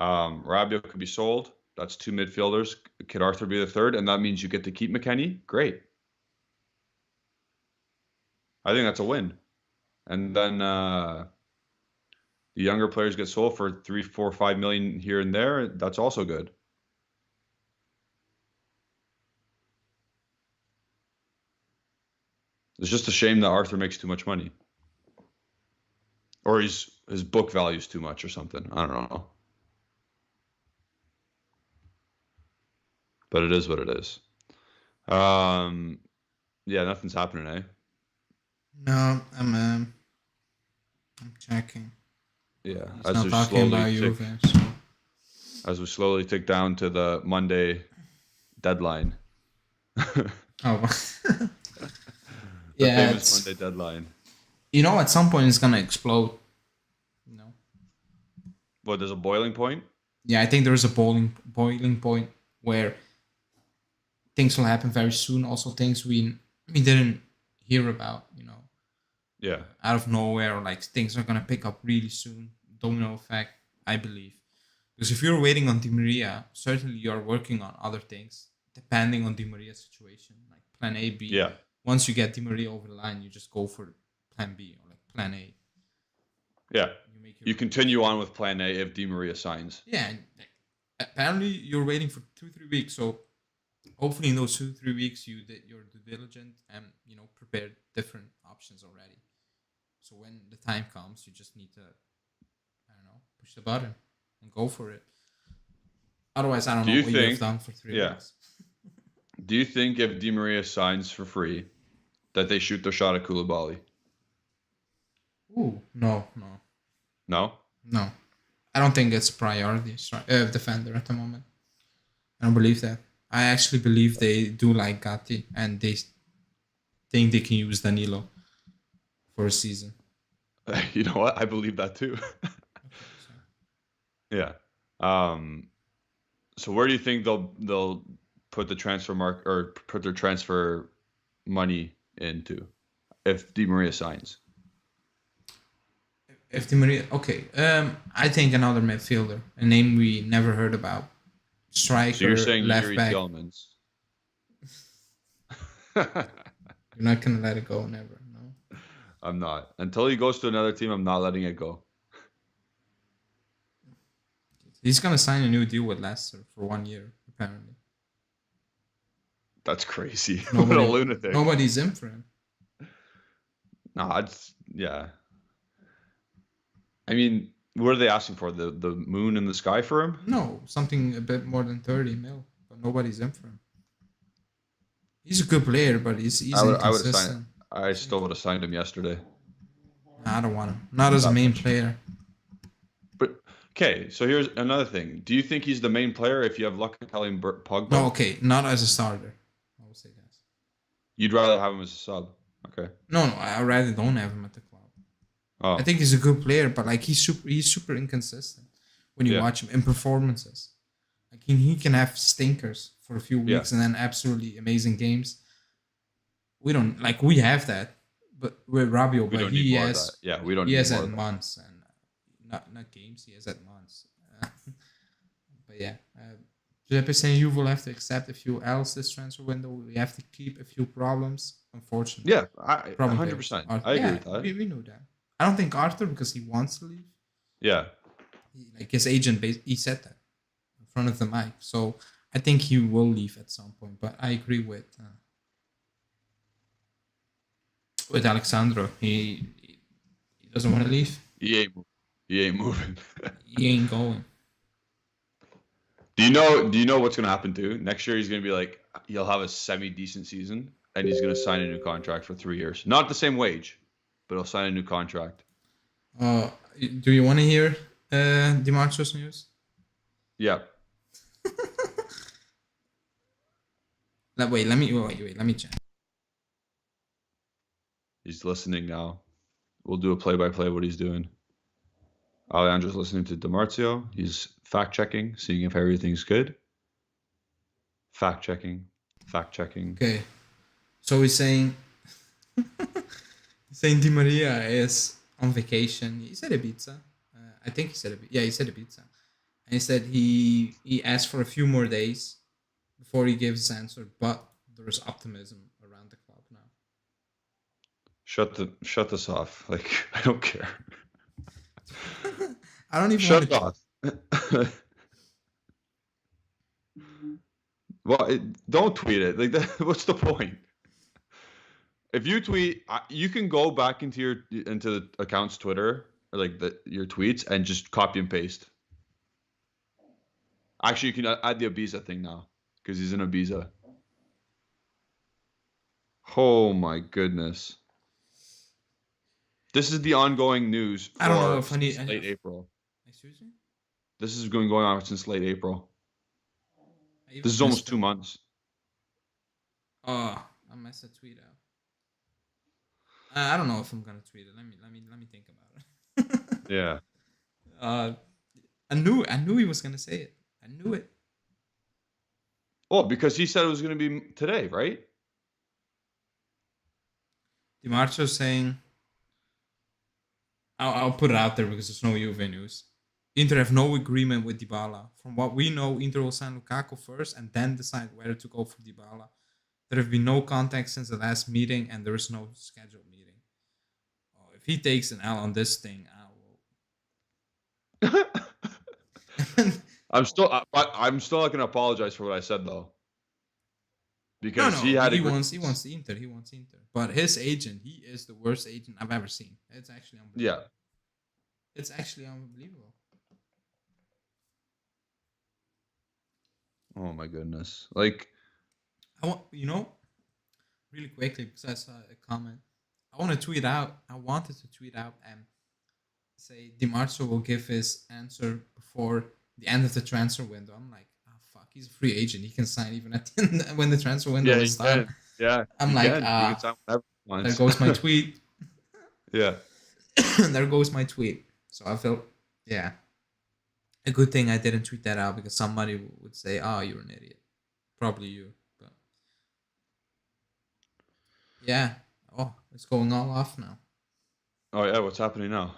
Rabiot could be sold. That's two midfielders. Could Arthur be the third? And that means you get to keep McKennie. Great. I think that's a win. And then the younger players get sold for 3, 4, 5 million here and there. That's also good. It's just a shame that Arthur makes too much money. Or his book value is too much or something. I don't know. But it is what it is. Yeah, nothing's happening, eh? No, I'm checking. Yeah, He's not talking about Juve. So. As we slowly tick down to the Monday deadline. Oh, The famous Monday deadline. At some point it's gonna explode. What? There's a boiling point. Yeah, I think there is a boiling point where things will happen very soon. Also, things we didn't hear about. Yeah. Out of nowhere, or like things are gonna pick up really soon. Domino effect, I believe. Because if you're waiting on Di Maria, certainly you're working on other things, depending on Di Maria's situation, like plan A, B. Yeah. Once you get Di Maria over the line, you just go for plan B or like plan A. Yeah. You continue on with plan A if Di Maria signs. Yeah. And apparently, you're waiting for 2-3 weeks. So hopefully, in those 2-3 weeks, you did your due diligence and prepared different options already. So when the time comes, you just need to, push the button and go for it. Otherwise, I don't know what you've done for 3 weeks. Do you think if Di Maria signs for free, that they shoot their shot at Koulibaly? Ooh, no. No? No. I don't think it's a priority defender at the moment. I don't believe that. I actually believe they do like Gatti and they think they can use Danilo for a season. You know what? I believe that too. Yeah. So where do you think they'll put the transfer or put their transfer money into if Di Maria signs? If Di Maria, okay. I think another midfielder, a name we never heard about, striker, so you're saying left Yuri back. Tielemans. You're not gonna let it go, never. No. I'm not. Until he goes to another team, I'm not letting it go. He's gonna sign a new deal with Leicester for 1 year, apparently. That's crazy. What a lunatic. Nobody's in for him. No, yeah. I mean, what are they asking for? The moon in the sky for him? No, something a bit more than 30 mil, but nobody's in for him. He's a good player, but he's inconsistent. I still would have signed him yesterday. I don't want him. Not as a main player. But okay, so here's another thing. Do you think he's the main player if you have Locatelli and Pogba? No, okay, not as a starter. I would say that. You'd rather have him as a sub. Okay. No, I rather don't have him at the club. Oh. I think he's a good player, but like he's super inconsistent when you watch him in performances. Like he can have stinkers for a few weeks and then absolutely amazing games. We don't we have that, but with Rabiot, but he has that. Yeah, we don't. He need has more at months and not games. He has at months. But yeah, Giuseppe saying you will have to accept a few L's this transfer window. We have to keep a few problems. Unfortunately. Yeah, 100%. I agree with that. We knew that. I don't think Arthur because he wants to leave. Yeah. Like his agent, he said that in front of the mic. So I think he will leave at some point. But I agree with Alexandro. He doesn't want to leave. He ain't moving. He ain't going. Do you know what's gonna happen too? Next year he's gonna be like he'll have a semi decent season and he's gonna sign a new contract for 3 years. Not the same wage, but he'll sign a new contract. Uh, do you want to hear DiMarcio's news? Yeah. Wait, let me check. He's listening now. We'll do a play by play what he's doing. Alejandro's listening to DiMarzio. He's fact checking, seeing if everything's good. Fact checking. Okay, so he's saying Di Maria is on vacation. He said Ibiza. I think he said Ibiza. Yeah, he said Ibiza. And he said he asked for a few more days before he gives his answer, but there is optimism around the club now. Shut this off. Like I don't care. I don't even Shut want it to. off. Well, don't tweet it. Like that, what's the point? If you tweet, you can go back into the account's Twitter or like your tweets and just copy and paste. Actually, you can add the Ibiza thing now because he's in Ibiza. Oh my goodness. This is the ongoing news I don't know if I need late April. Excuse me? This is going on since late April. This is almost 2 months. Oh, I messed a tweet out. I don't know if I'm gonna tweet it. Let me think about it. Yeah. I knew he was gonna say it. I knew it. Oh, because he said it was gonna be today, right? DiMarcio saying, I'll put it out there because there's no Juve news. Inter have no agreement with Dybala. From what we know, Inter will sign Lukaku first and then decide whether to go for Dybala. There have been no contact since the last meeting, and there is no scheduled meeting. Oh, if he takes an L on this thing, I will. I'm still not gonna apologize for what I said though. Because he wants Inter. He wants Inter. But his agent, he is the worst agent I've ever seen. It's actually unbelievable. Yeah. It's actually unbelievable. Oh my goodness. Like I want, really quickly, because I saw a comment. I wanted to tweet out and say DiMarcio will give his answer before the end of the transfer window. I'm like, oh fuck, he's a free agent. He can sign even at the end when the transfer window is done. Yeah. I'm like, there goes my tweet. Yeah. There goes my tweet. So I felt, yeah, a good thing I didn't tweet that out because somebody would say, oh, you're an idiot. Probably you. But yeah. Oh, it's going all off now. Oh yeah, what's happening now?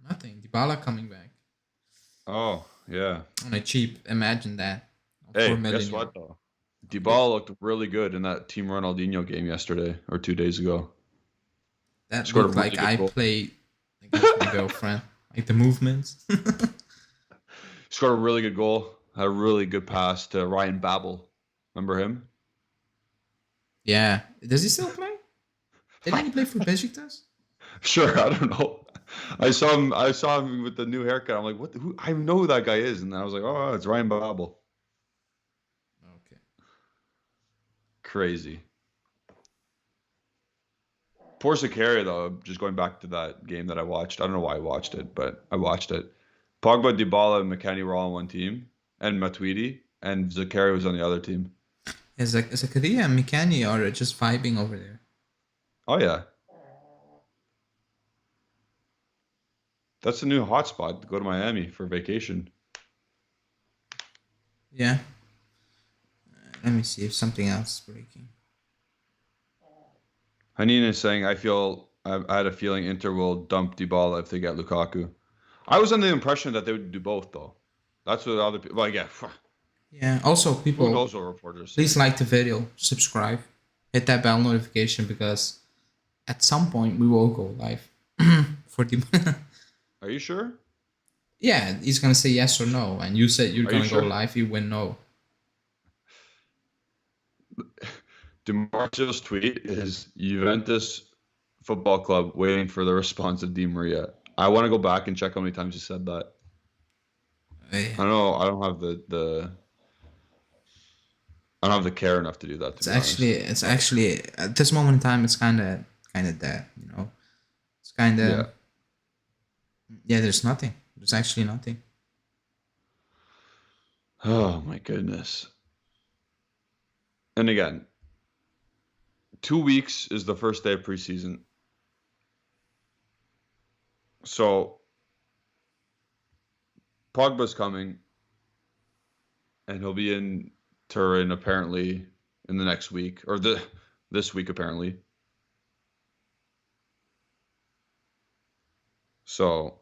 Nothing. Dybala coming back. Oh, yeah. On a cheap, imagine that. Hey, guess what though? Dybala looked really good in that Team Ronaldinho game yesterday or 2 days ago. That looked like I played against my girlfriend. Like the movements. Scored a really good goal. Had a really good pass to Ryan Babel. Remember him? Yeah. Does he still play? Didn't he play for Besiktas? Sure, I don't know. I saw him with the new haircut. I'm like, what? Who? I know who that guy is, and then I was like, oh, it's Ryan Babel. Okay. Crazy. Poor Sakari, though. Just going back to that game that I watched. I don't know why I watched it, but I watched it. Pogba, Dybala, and McKennie were all on one team, and Matuidi, and Zakari was on the other team. Zakaria and McKennie are just vibing over there. Oh yeah. That's the new hotspot to go to Miami for vacation. Yeah. Let me see if something else is breaking. Hanina is saying, I had a feeling Inter will dump Dybala if they get Lukaku. I was under the impression that they would do both, though. That's what other people... Like, yeah. Yeah, also, people... Who knows what reporters... Please like the video, subscribe, hit that bell notification, because at some point we will go live for the... Are you sure? Yeah, he's gonna say yes or no, and you said you're Are you gonna go sure? live. He went no. DiMarzio's tweet is Juventus Football Club waiting for the response of Di Maria. I want to go back and check how many times he said that. Eh, I don't know. I don't have the I don't have the care enough to do that, to be honest. it's actually at this moment in time, it's kind of dead. You know, it's kind of Yeah. yeah. There's nothing. There's actually nothing. Oh my goodness. And again, 2 weeks is the first day of preseason. So Pogba's coming, and he'll be in Turin apparently in the next week or this week apparently. So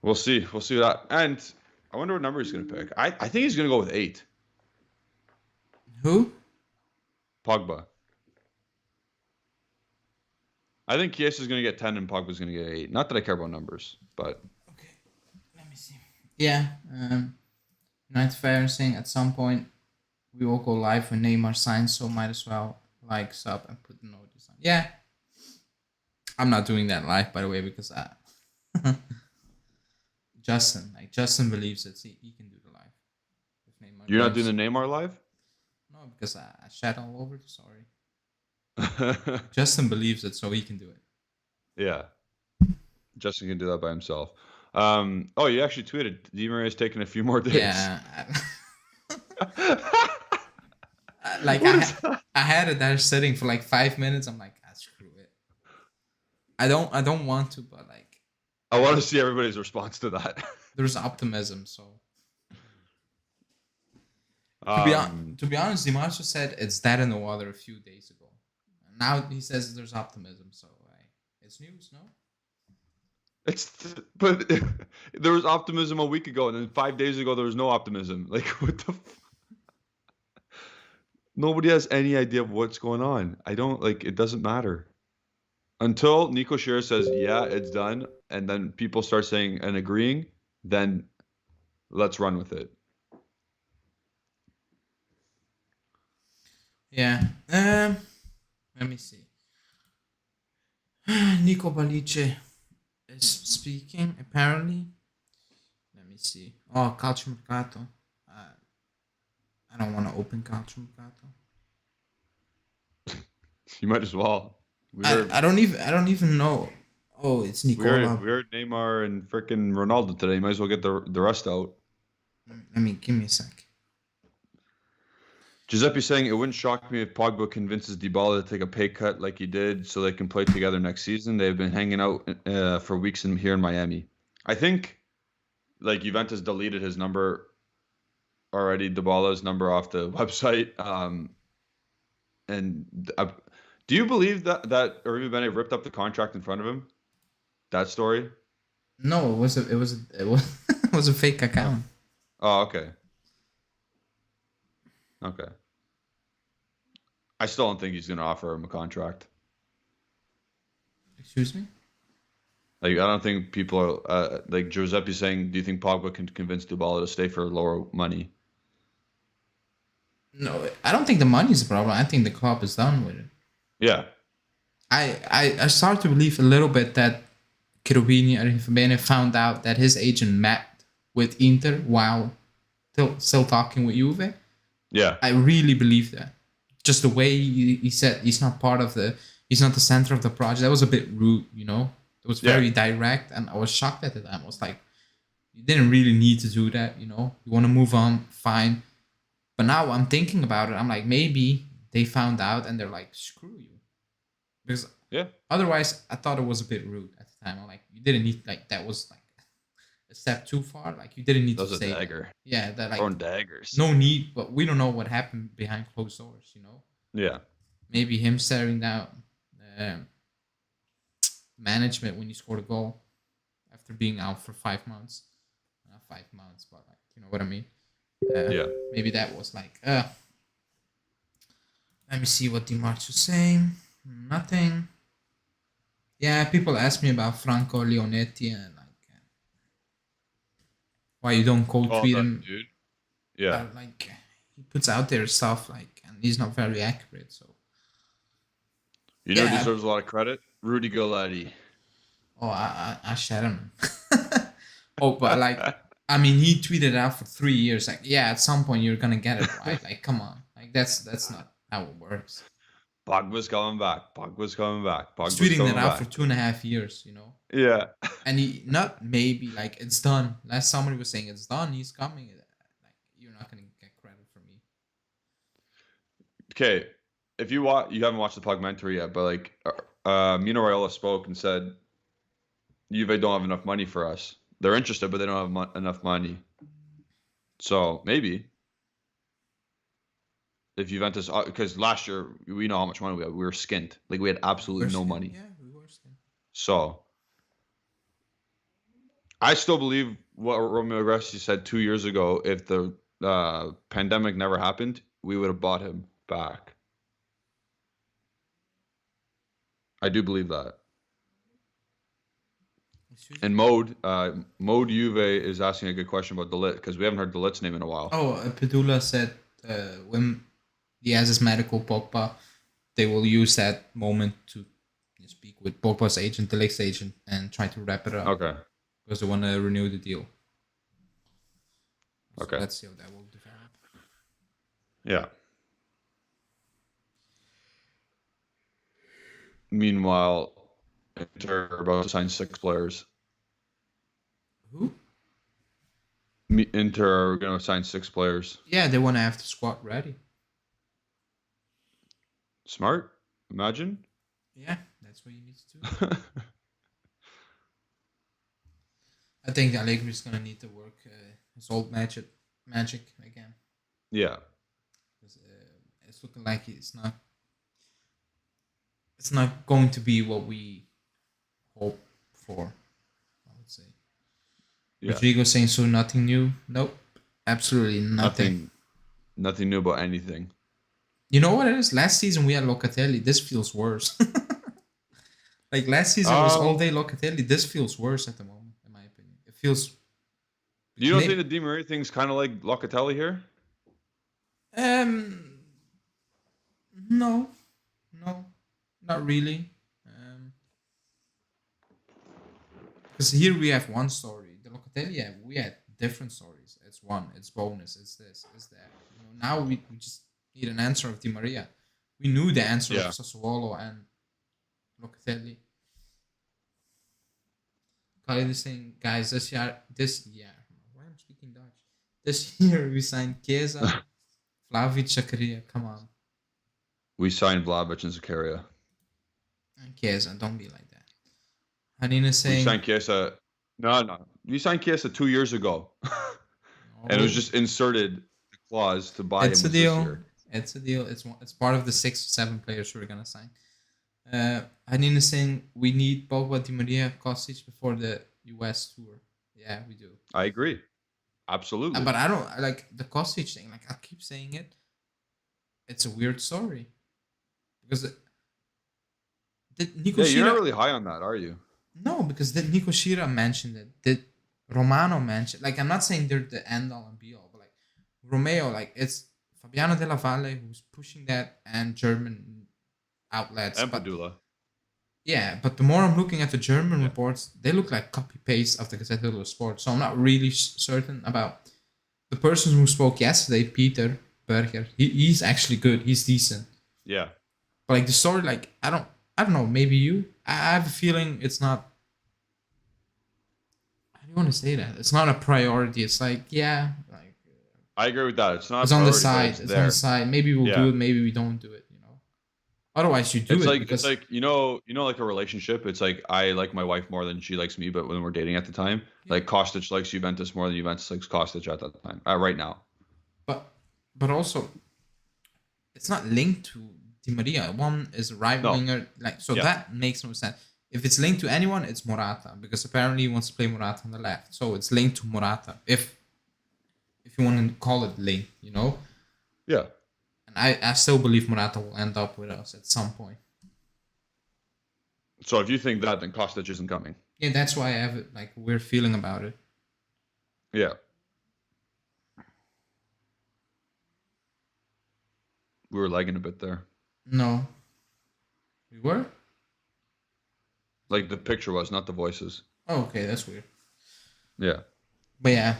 we'll see. We'll see that. And I wonder what number he's going to pick. I think he's going to go with 8. Who? Pogba. I think Chiesa is going to get 10 and Pogba's going to get 8. Not that I care about numbers, but Okay, let me see. Yeah, United Fair saying at some point we will go live when Neymar signs, so might as well like, sub, and put the notice on. Yeah, I'm not doing that live, by the way, because Justin believes that he can do the live. If Neymar you're not doing goes, the Neymar live? no, because I shat all over the story. Justin believes it, so he can do it. Yeah. Justin can do that by himself. Oh, you actually tweeted Di Maria's taking a few more days. Yeah. Like I had it there sitting for like 5 minutes. I'm like, screw it. I don't want to, but like I want to see everybody's response to that. there's optimism. So to be honest, Dimarsio said it's dead in the water a few days ago. Now he says there's optimism. So it's news, no? But there was optimism a week ago, and then 5 days ago there was no optimism. Like, what the? Nobody has any idea of what's going on. I don't like. It doesn't matter until Nico Scherer says, "Yeah, it's done," and then people start saying and agreeing. Then let's run with it. Yeah. Let me see. Nico Balice is speaking apparently. Let me see. Oh, Calciomercato. I don't want to open Calciomercato. You might as well. I don't even know. Oh, it's Nicola. We heard Neymar and freaking Ronaldo today. You might as well get the rest out. Let me give me a sec. Giuseppe saying it wouldn't shock me if Pogba convinces Dybala to take a pay cut like he did so they can play together next season. They've been hanging out for weeks here in Miami. I think like Juventus deleted his number already, Dybala's number off the website. Do you believe that Uribe Bene ripped up the contract in front of him? That story? No, it was a fake account. Oh, okay. Okay. I still don't think he's going to offer him a contract. Excuse me? Like, I don't think people are like Giuseppe saying, do you think Pogba can convince Dybala to stay for lower money? No, I don't think the money's the problem. I think the club is done with it. Yeah. I start to believe a little bit that Cherubini Arifabene found out that his agent met with Inter while still talking with Juve. Yeah. I really believe that. Just the way he said he's not the center of the project. That was a bit rude, you know? It was very direct, and I was shocked at the time. I was like, you didn't really need to do that, you know? You want to move on, fine. But now I'm thinking about it. I'm like, maybe they found out and they're like, screw you. Because otherwise, I thought it was a bit rude at the time. I'm like, you didn't need, like, that was like a step too far. Like, you didn't need to say a dagger. That. Yeah, that like throwing daggers. No need, but we don't know what happened behind closed doors, you know? Yeah. Maybe him staring down management when you scored a goal after being out for 5 months. Not 5 months, but like, you know what I mean? Maybe that was like, let me see what Dimartio's saying. Nothing. Yeah, people ask me about Franco Leonetti and like why you don't cold Oh, tweet that him, dude. Yeah. but like he puts out there stuff like and he's not very accurate. So You know who yeah, deserves a lot of credit? Rudy Goletti. oh I share him. Oh, but like I mean, he tweeted out for 3 years. Like yeah, at some point you're gonna get it right. Like come on, like that's not how it works. Pogba's coming back. Pogba's coming back. He's Pogba's tweeting that coming out for back. 2.5 years. Yeah. And he not maybe like it's done. Last somebody was saying it's done. He's coming. Like you're not gonna get credit from me. Okay. If you haven't watched the Pogmentary yet, but like, Mino Raiola spoke and said, Juve don't have enough money for us. They're interested, but they don't have enough money. So maybe if Juventus, because last year we know how much money we had. We were skint. Like we had absolutely no money. Yeah, we were skin. So I still believe what Romeo Grassi said 2 years ago. If the pandemic never happened, we would have bought him back. I do believe that. And Mode Juve is asking a good question about Delit because we haven't heard Delit's name in a while. Oh, Pedula said when he has his medical Pogba, they will use that moment to speak with Pogba's agent, the Licks agent, and try to wrap it up. Okay. Because they want to renew the deal. So Okay. let's see how that will develop. Yeah. Meanwhile, Inter are about to sign 6 players. Who? Inter are going to sign 6 players. Yeah, they want to have the squad ready. Smart. Imagine. Yeah, that's what you need to do. I think Allegri is gonna need to work his old magic again. Yeah. It's looking like it's not. It's not going to be what we hope for. I would say. Yeah. Rodrigo saying so. Nothing new. Nope. Absolutely nothing. Nothing new about anything. You know what it is? Last season we had Locatelli. This feels worse. Like last season was all day Locatelli. This feels worse at the moment, in my opinion. It feels. You don't think the Di Maria thing's kind of like Locatelli here? No, not really. Because here we have one story. The Locatelli, yeah, we had different stories. It's one, it's bonus, it's this, it's that. Now we just need an answer of Di Maria. We knew the answer of Sassuolo and Locatelli. Khalid is saying, guys, this year, why am I speaking Dutch? This year we signed Chiesa, Vlahovic, Zakaria. Come on. We signed Vlahovic and Zakaria. And Chiesa, don't be like that. Hanina saying, we signed Chiesa. No. We signed Chiesa 2 years ago. And it was just inserted the clause to buy him it's a this deal. year. It's a deal. It's part of the 6 or 7 players we're gonna sign. Hanina saying we need Pogba, Di Maria, Kostic before the US tour. Yeah, we do. I agree. Absolutely. But I don't like the Kostic thing. Like I keep saying it. It's a weird story. Because did Nico you're not Shira, really high on that, are you? No, because did Nico Shira mention it? Did Romano mention? Like I'm not saying they're the end all and be all, but like Romeo, like it's Fabiano Della Valle who's pushing that and German outlets. And Padula. Yeah, but the more I'm looking at the German reports, they look like copy paste of the Gazzetta dello Sport. So I'm not really certain about the person who spoke yesterday, Peter Berger. He's actually good. He's decent. Yeah. But like the story, like I don't know. Maybe you. I have a feeling it's not. How do you want to say that? It's not a priority. It's like like. I agree with that. It's not. It's on the side. It's on the side. Maybe we'll do it. Maybe we don't do it. Otherwise, you do it's it. Like because... it's like like a relationship. It's like I like my wife more than she likes me, but when we're dating at the time, like Kostic likes Juventus more than Juventus likes Kostic at that time. Right now. But also, it's not linked to Di Maria. One is a right winger, that makes no sense. If it's linked to anyone, it's Morata because apparently he wants to play Morata on the left. So it's linked to Morata. If you want to call it linked, Yeah. And I still believe Morata will end up with us at some point. So if you think that, then Kostic isn't coming. Yeah, that's why I have like a weird feeling about it. Yeah. We were lagging a bit there. No, we were. Like the picture was, not the voices. Oh, okay, that's weird. Yeah. But yeah,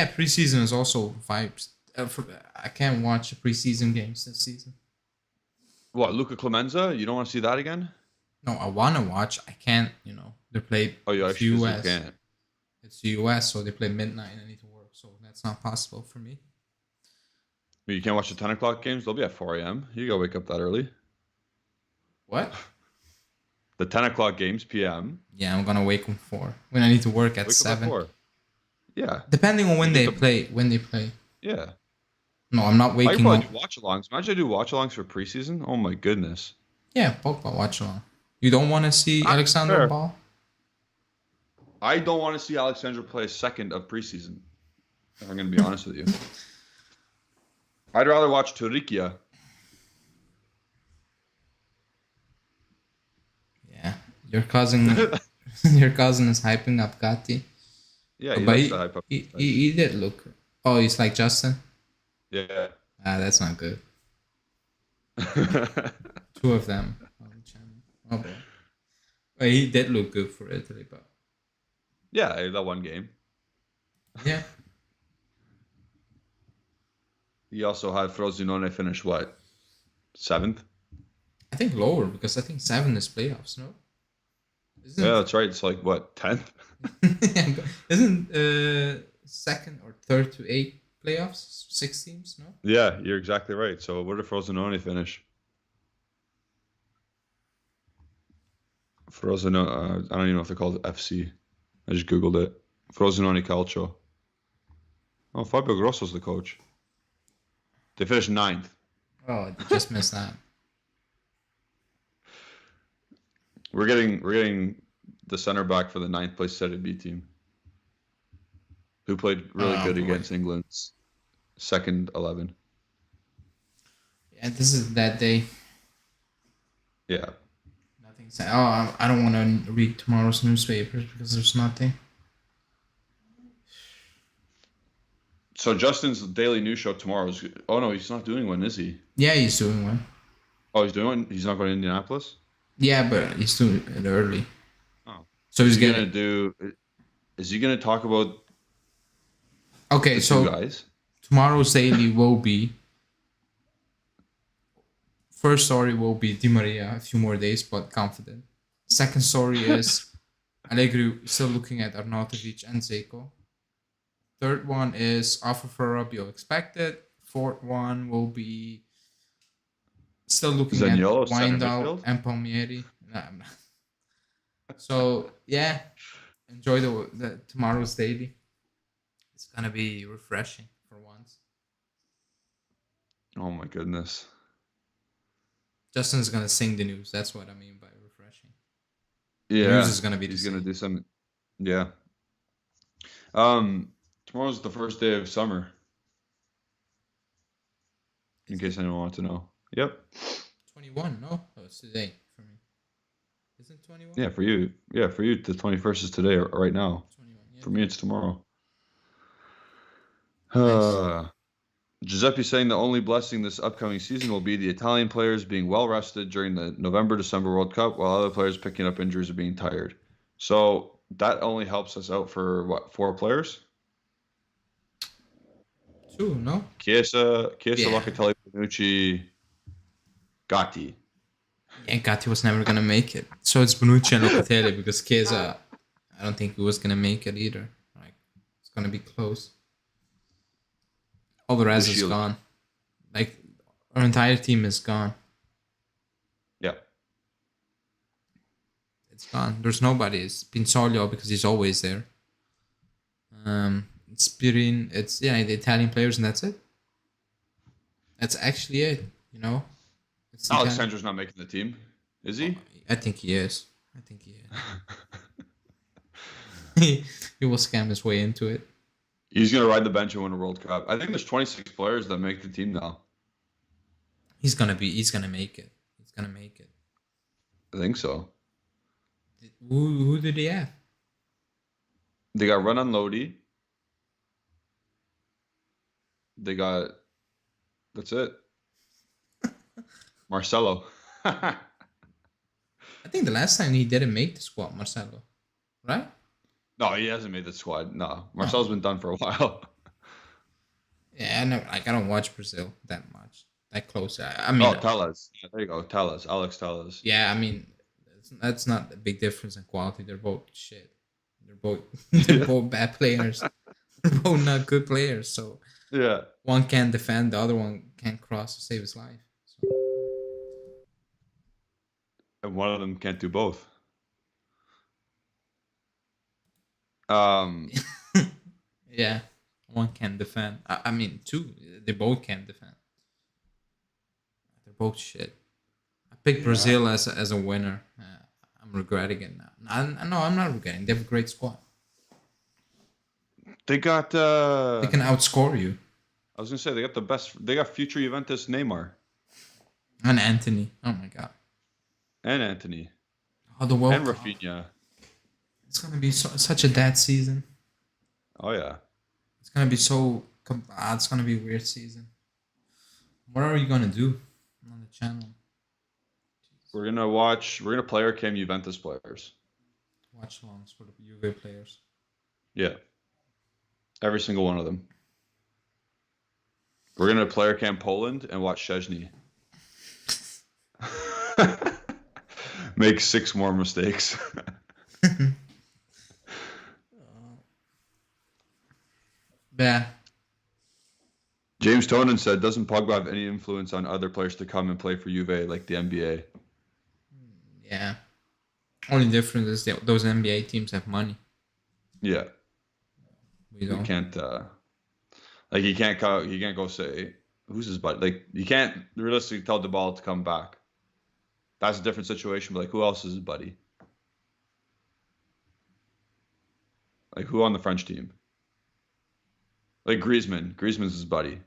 preseason is also vibes. I can't watch the preseason games this season. What, Luca Clemenza? You don't want to see that again? No, I want to watch. I can't. They play. Oh, you It's actually physically US. can't. It's the US, so they play midnight, and I need to work, so that's not possible for me. But you can't watch the 10 o'clock games? They'll be at 4 a.m. You gotta wake up that early. What? The 10 o'clock games, p.m. Yeah, I'm gonna wake up 4 when I need to work at Wake 7. up at 4. Yeah. Depending on when You they get the- play. When they play. Yeah. No, I'm not I waking probably up. do watch-alongs. Imagine I do watch-alongs for preseason. Oh my goodness. Yeah, Pogba watch along. You don't want to see Ah, Alexander fair. Ball? I don't want to see Alexandra play a second of preseason. If I'm gonna be honest with you. I'd rather watch Turrikia. Yeah, your cousin, your cousin is hyping up Gatti. Yeah, he But likes the hype up. he did look. Oh, he's like Justin. Yeah. That's not good. 2 of them on the channel. Oh boy. But he did look good for Italy, but Yeah, that one game. yeah, He also had Frosinone finish what? 7th? I think lower because I think 7 is playoffs. No, isn't Yeah, that's right. It's like what, 10th? isn't second or third to 8 playoffs? 6 teams? No. Yeah, you're exactly right. So where did Frosinone finish? Frosinone, I don't even know if they're called FC. I just googled it. Frosinone Calcio. Oh, Fabio Grosso's the coach. They finished 9th. Oh, you just missed that. We're getting the center back for the 9th place Serie B team, who played really Oh, good boy. against England's second 11. Yeah, this is that day. Yeah. Nothing. Oh, I don't want to read tomorrow's newspapers because there's nothing. So Justin's daily news show tomorrow is. Oh no, he's not doing one, is he? Yeah, he's doing one. Oh, he's doing one. He's not going to Indianapolis. Yeah, but he's doing it early. Oh. So he's Is he gonna. gonna do? Is he gonna talk about Okay, the so two guys? tomorrow's daily will be. First story will be Di Maria, a few more days, but confident. Second story is Allegri still looking at Arnautovic and Zeko. Third one is offer for Rabiot expected. Fourth one will be still looking Zaniolo, at center Wijndal midfield? and Palmieri. Nah, I'm not. So yeah, enjoy the tomorrow's daily. It's gonna be refreshing for once. Oh my goodness. Justin's gonna sing the news. That's what I mean by refreshing. Yeah. news is gonna be the He's gonna same. do some. Yeah. Tomorrow's the first day of summer. In case anyone wants to know. Yep. 21, no? Oh, it's today for me. Isn't it 21? Yeah, for you. Yeah, for you, the 21st is today, right now. 21, yeah. For me, it's tomorrow. Nice. Giuseppe saying the only blessing this upcoming season will be the Italian players being well rested during the November-December World Cup, while other players picking up injuries or being tired. So that only helps us out for what, 4 players? 2, no? Chiesa, Yeah. Locatelli, Bonucci, Gatti. Yeah, Gatti was never gonna make it. So it's Bonucci and Locatelli because Chiesa, I don't think he was gonna make it either. Like, it's gonna be close. All the rest is Shield. gone. Like, our entire team is gone. Yeah. It's gone. There's nobody. It's Pinsoglio because he's always there. It's Pirin. It's the Italian players, and that's it. That's actually it. It's the Italian- Alexander's not making the team, is he? I think he is. He will scam his way into it. He's going to ride the bench and win a World Cup. I think there's 26 players that make the team now. He's gonna make it. I think so. Who did they have? They got Renan Lodi. They got that's it. Marcelo. No, I think the last time he didn't make the squad, Marcelo, right? he hasn't made the squad. No, No. Marcelo's been done for a while. Yeah, I know. Like I don't watch Brazil that much, that close. I mean, Oh, Tellez. Yeah, there you go. Tellez. Alex Tellez. yeah, I mean, that's not a big difference in quality. They're both shit. They're both they're Yeah. both bad players. They're both not good players. So Yeah. one can't defend, the other one can't cross to save his life. So, And one of them can't do both. Um, yeah, one can't defend. I mean, two. They both can't defend. They're both shit. I picked yeah. Brazil as a winner. I'm regretting it now. No, I'm not regretting. They have a great squad. They got They can outscore you. I was gonna say they got the best they got future Juventus Neymar And Anthony. Oh my god. and Anthony Oh, the World and Cup. Rafinha. It's gonna be such a dead season. Oh yeah. It's gonna be it's gonna be a weird season. What are you gonna do on the channel? We're gonna player cam Juventus players. Watch alongs for the Juve players. Yeah. Every single one of them. We're gonna player cam Poland and watch Szczesny. Make 6 more mistakes. Yeah. James Tonin said, "Doesn't Pogba have any influence on other players to come and play for Juve like the NBA?" Yeah. Only difference is those NBA teams have money. Yeah, We you don't. can't. Like he can't go. He can't go say who's his buddy. Like you can't realistically tell the ball to come back. That's a different situation. But like who else is his buddy? Like who on the French team? Like Griezmann. Griezmann's his buddy.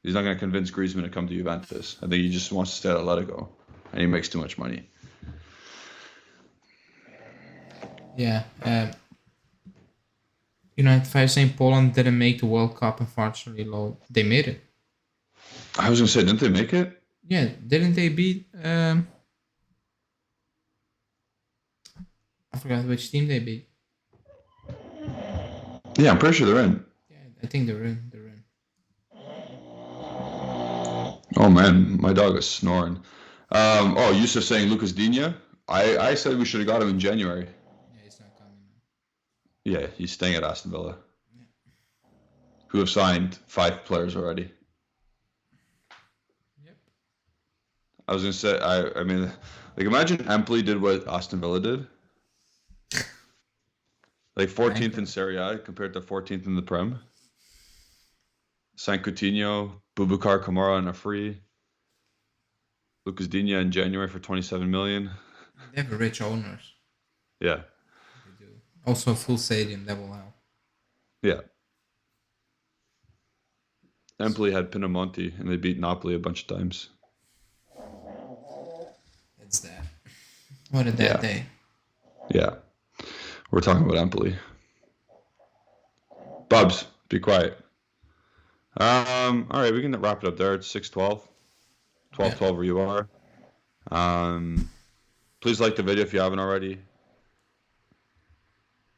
He's not going to convince Griezmann to come to Juventus. I think he just wants to stay at Atletico, and he makes too much money. Yeah. United Fire saying Poland didn't make the World Cup, unfortunately. Low. They made it. I was going to say, didn't they make it? Yeah, didn't they beat? I forgot which team they beat. Yeah, I'm pretty sure they're in. Yeah, I think they're in. They're in. Oh man, my dog is snoring. Oh, Yusuf saying Lucas Digne. I said we should have got him in January. Yeah, he's not coming now. Yeah, he's staying at Aston Villa, who have signed 5 players already. Yep. I was gonna say, I mean, like imagine Empoli did what Aston Villa did, like 14th in Serie A compared to 14th in the Prem. San Coutinho, Boubacar Kamara on a free. Lucas Digne in January for 27 million. They have rich owners. Yeah, They do. Also, a full stadium. That will help. yeah. Empoli had Pinamonti, and they beat Napoli a bunch of times. It's that. What a bad day. Yeah. We're talking about Empoli. Bubs, be quiet. All right, we can wrap it up there. It's 6:12. 12:12 where you are. Please like the video if you haven't already.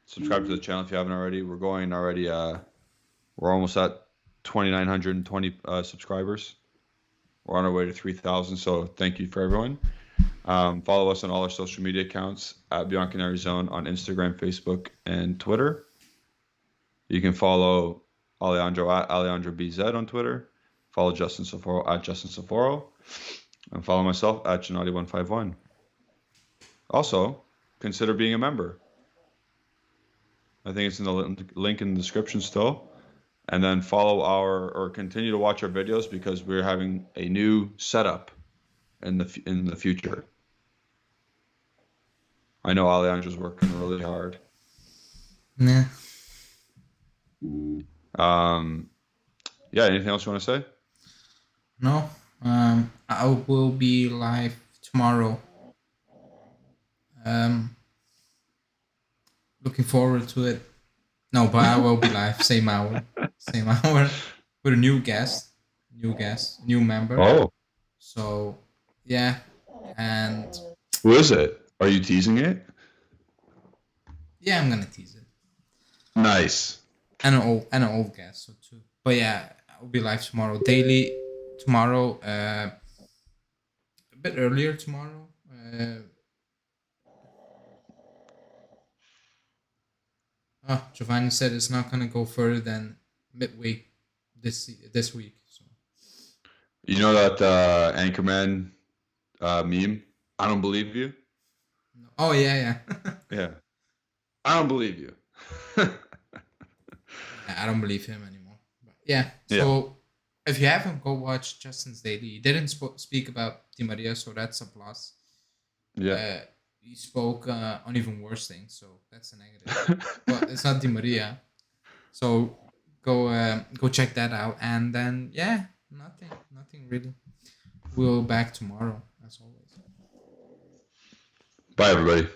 Subscribe to the channel if you haven't already. We're going already. We're almost at 2,920 subscribers. We're on our way to 3,000. So thank you for everyone. Follow us on all our social media accounts at Biancaneri Zone on Instagram, Facebook, and Twitter. You can follow Alejandro at Alejandro BZ on Twitter. Follow Justin Saforo at Justin Saforo. And follow myself at Gennady151. Also, consider being a member. I think it's in the link in the description still. And then continue to watch our videos because we're having a new setup in the future. I know Alejandro's working really hard. Nah. Yeah, anything else you want to say? No. I will be live tomorrow. Um, Looking forward to it. No, but I will be live same hour with a new member. Oh, So yeah, and who is it? Are you teasing it? yeah, I'm gonna tease it. Nice. And an old guest so too. But yeah, I'll be live tomorrow daily. Tomorrow, a bit earlier tomorrow. Giovanni said it's not gonna go further than midweek this week. So You know that Anchorman meme? I don't believe you. oh yeah, Yeah, I don't believe you. yeah. I don't believe him anymore. But yeah. Yeah, So if you haven't, go watch Justin's Daily. He didn't speak about Di Maria, so that's a plus. yeah. Uh, he spoke on even worse things, so that's a negative. But it's not Di Maria, so go check that out. And then yeah, nothing really. We'll back tomorrow as always. Bye, everybody.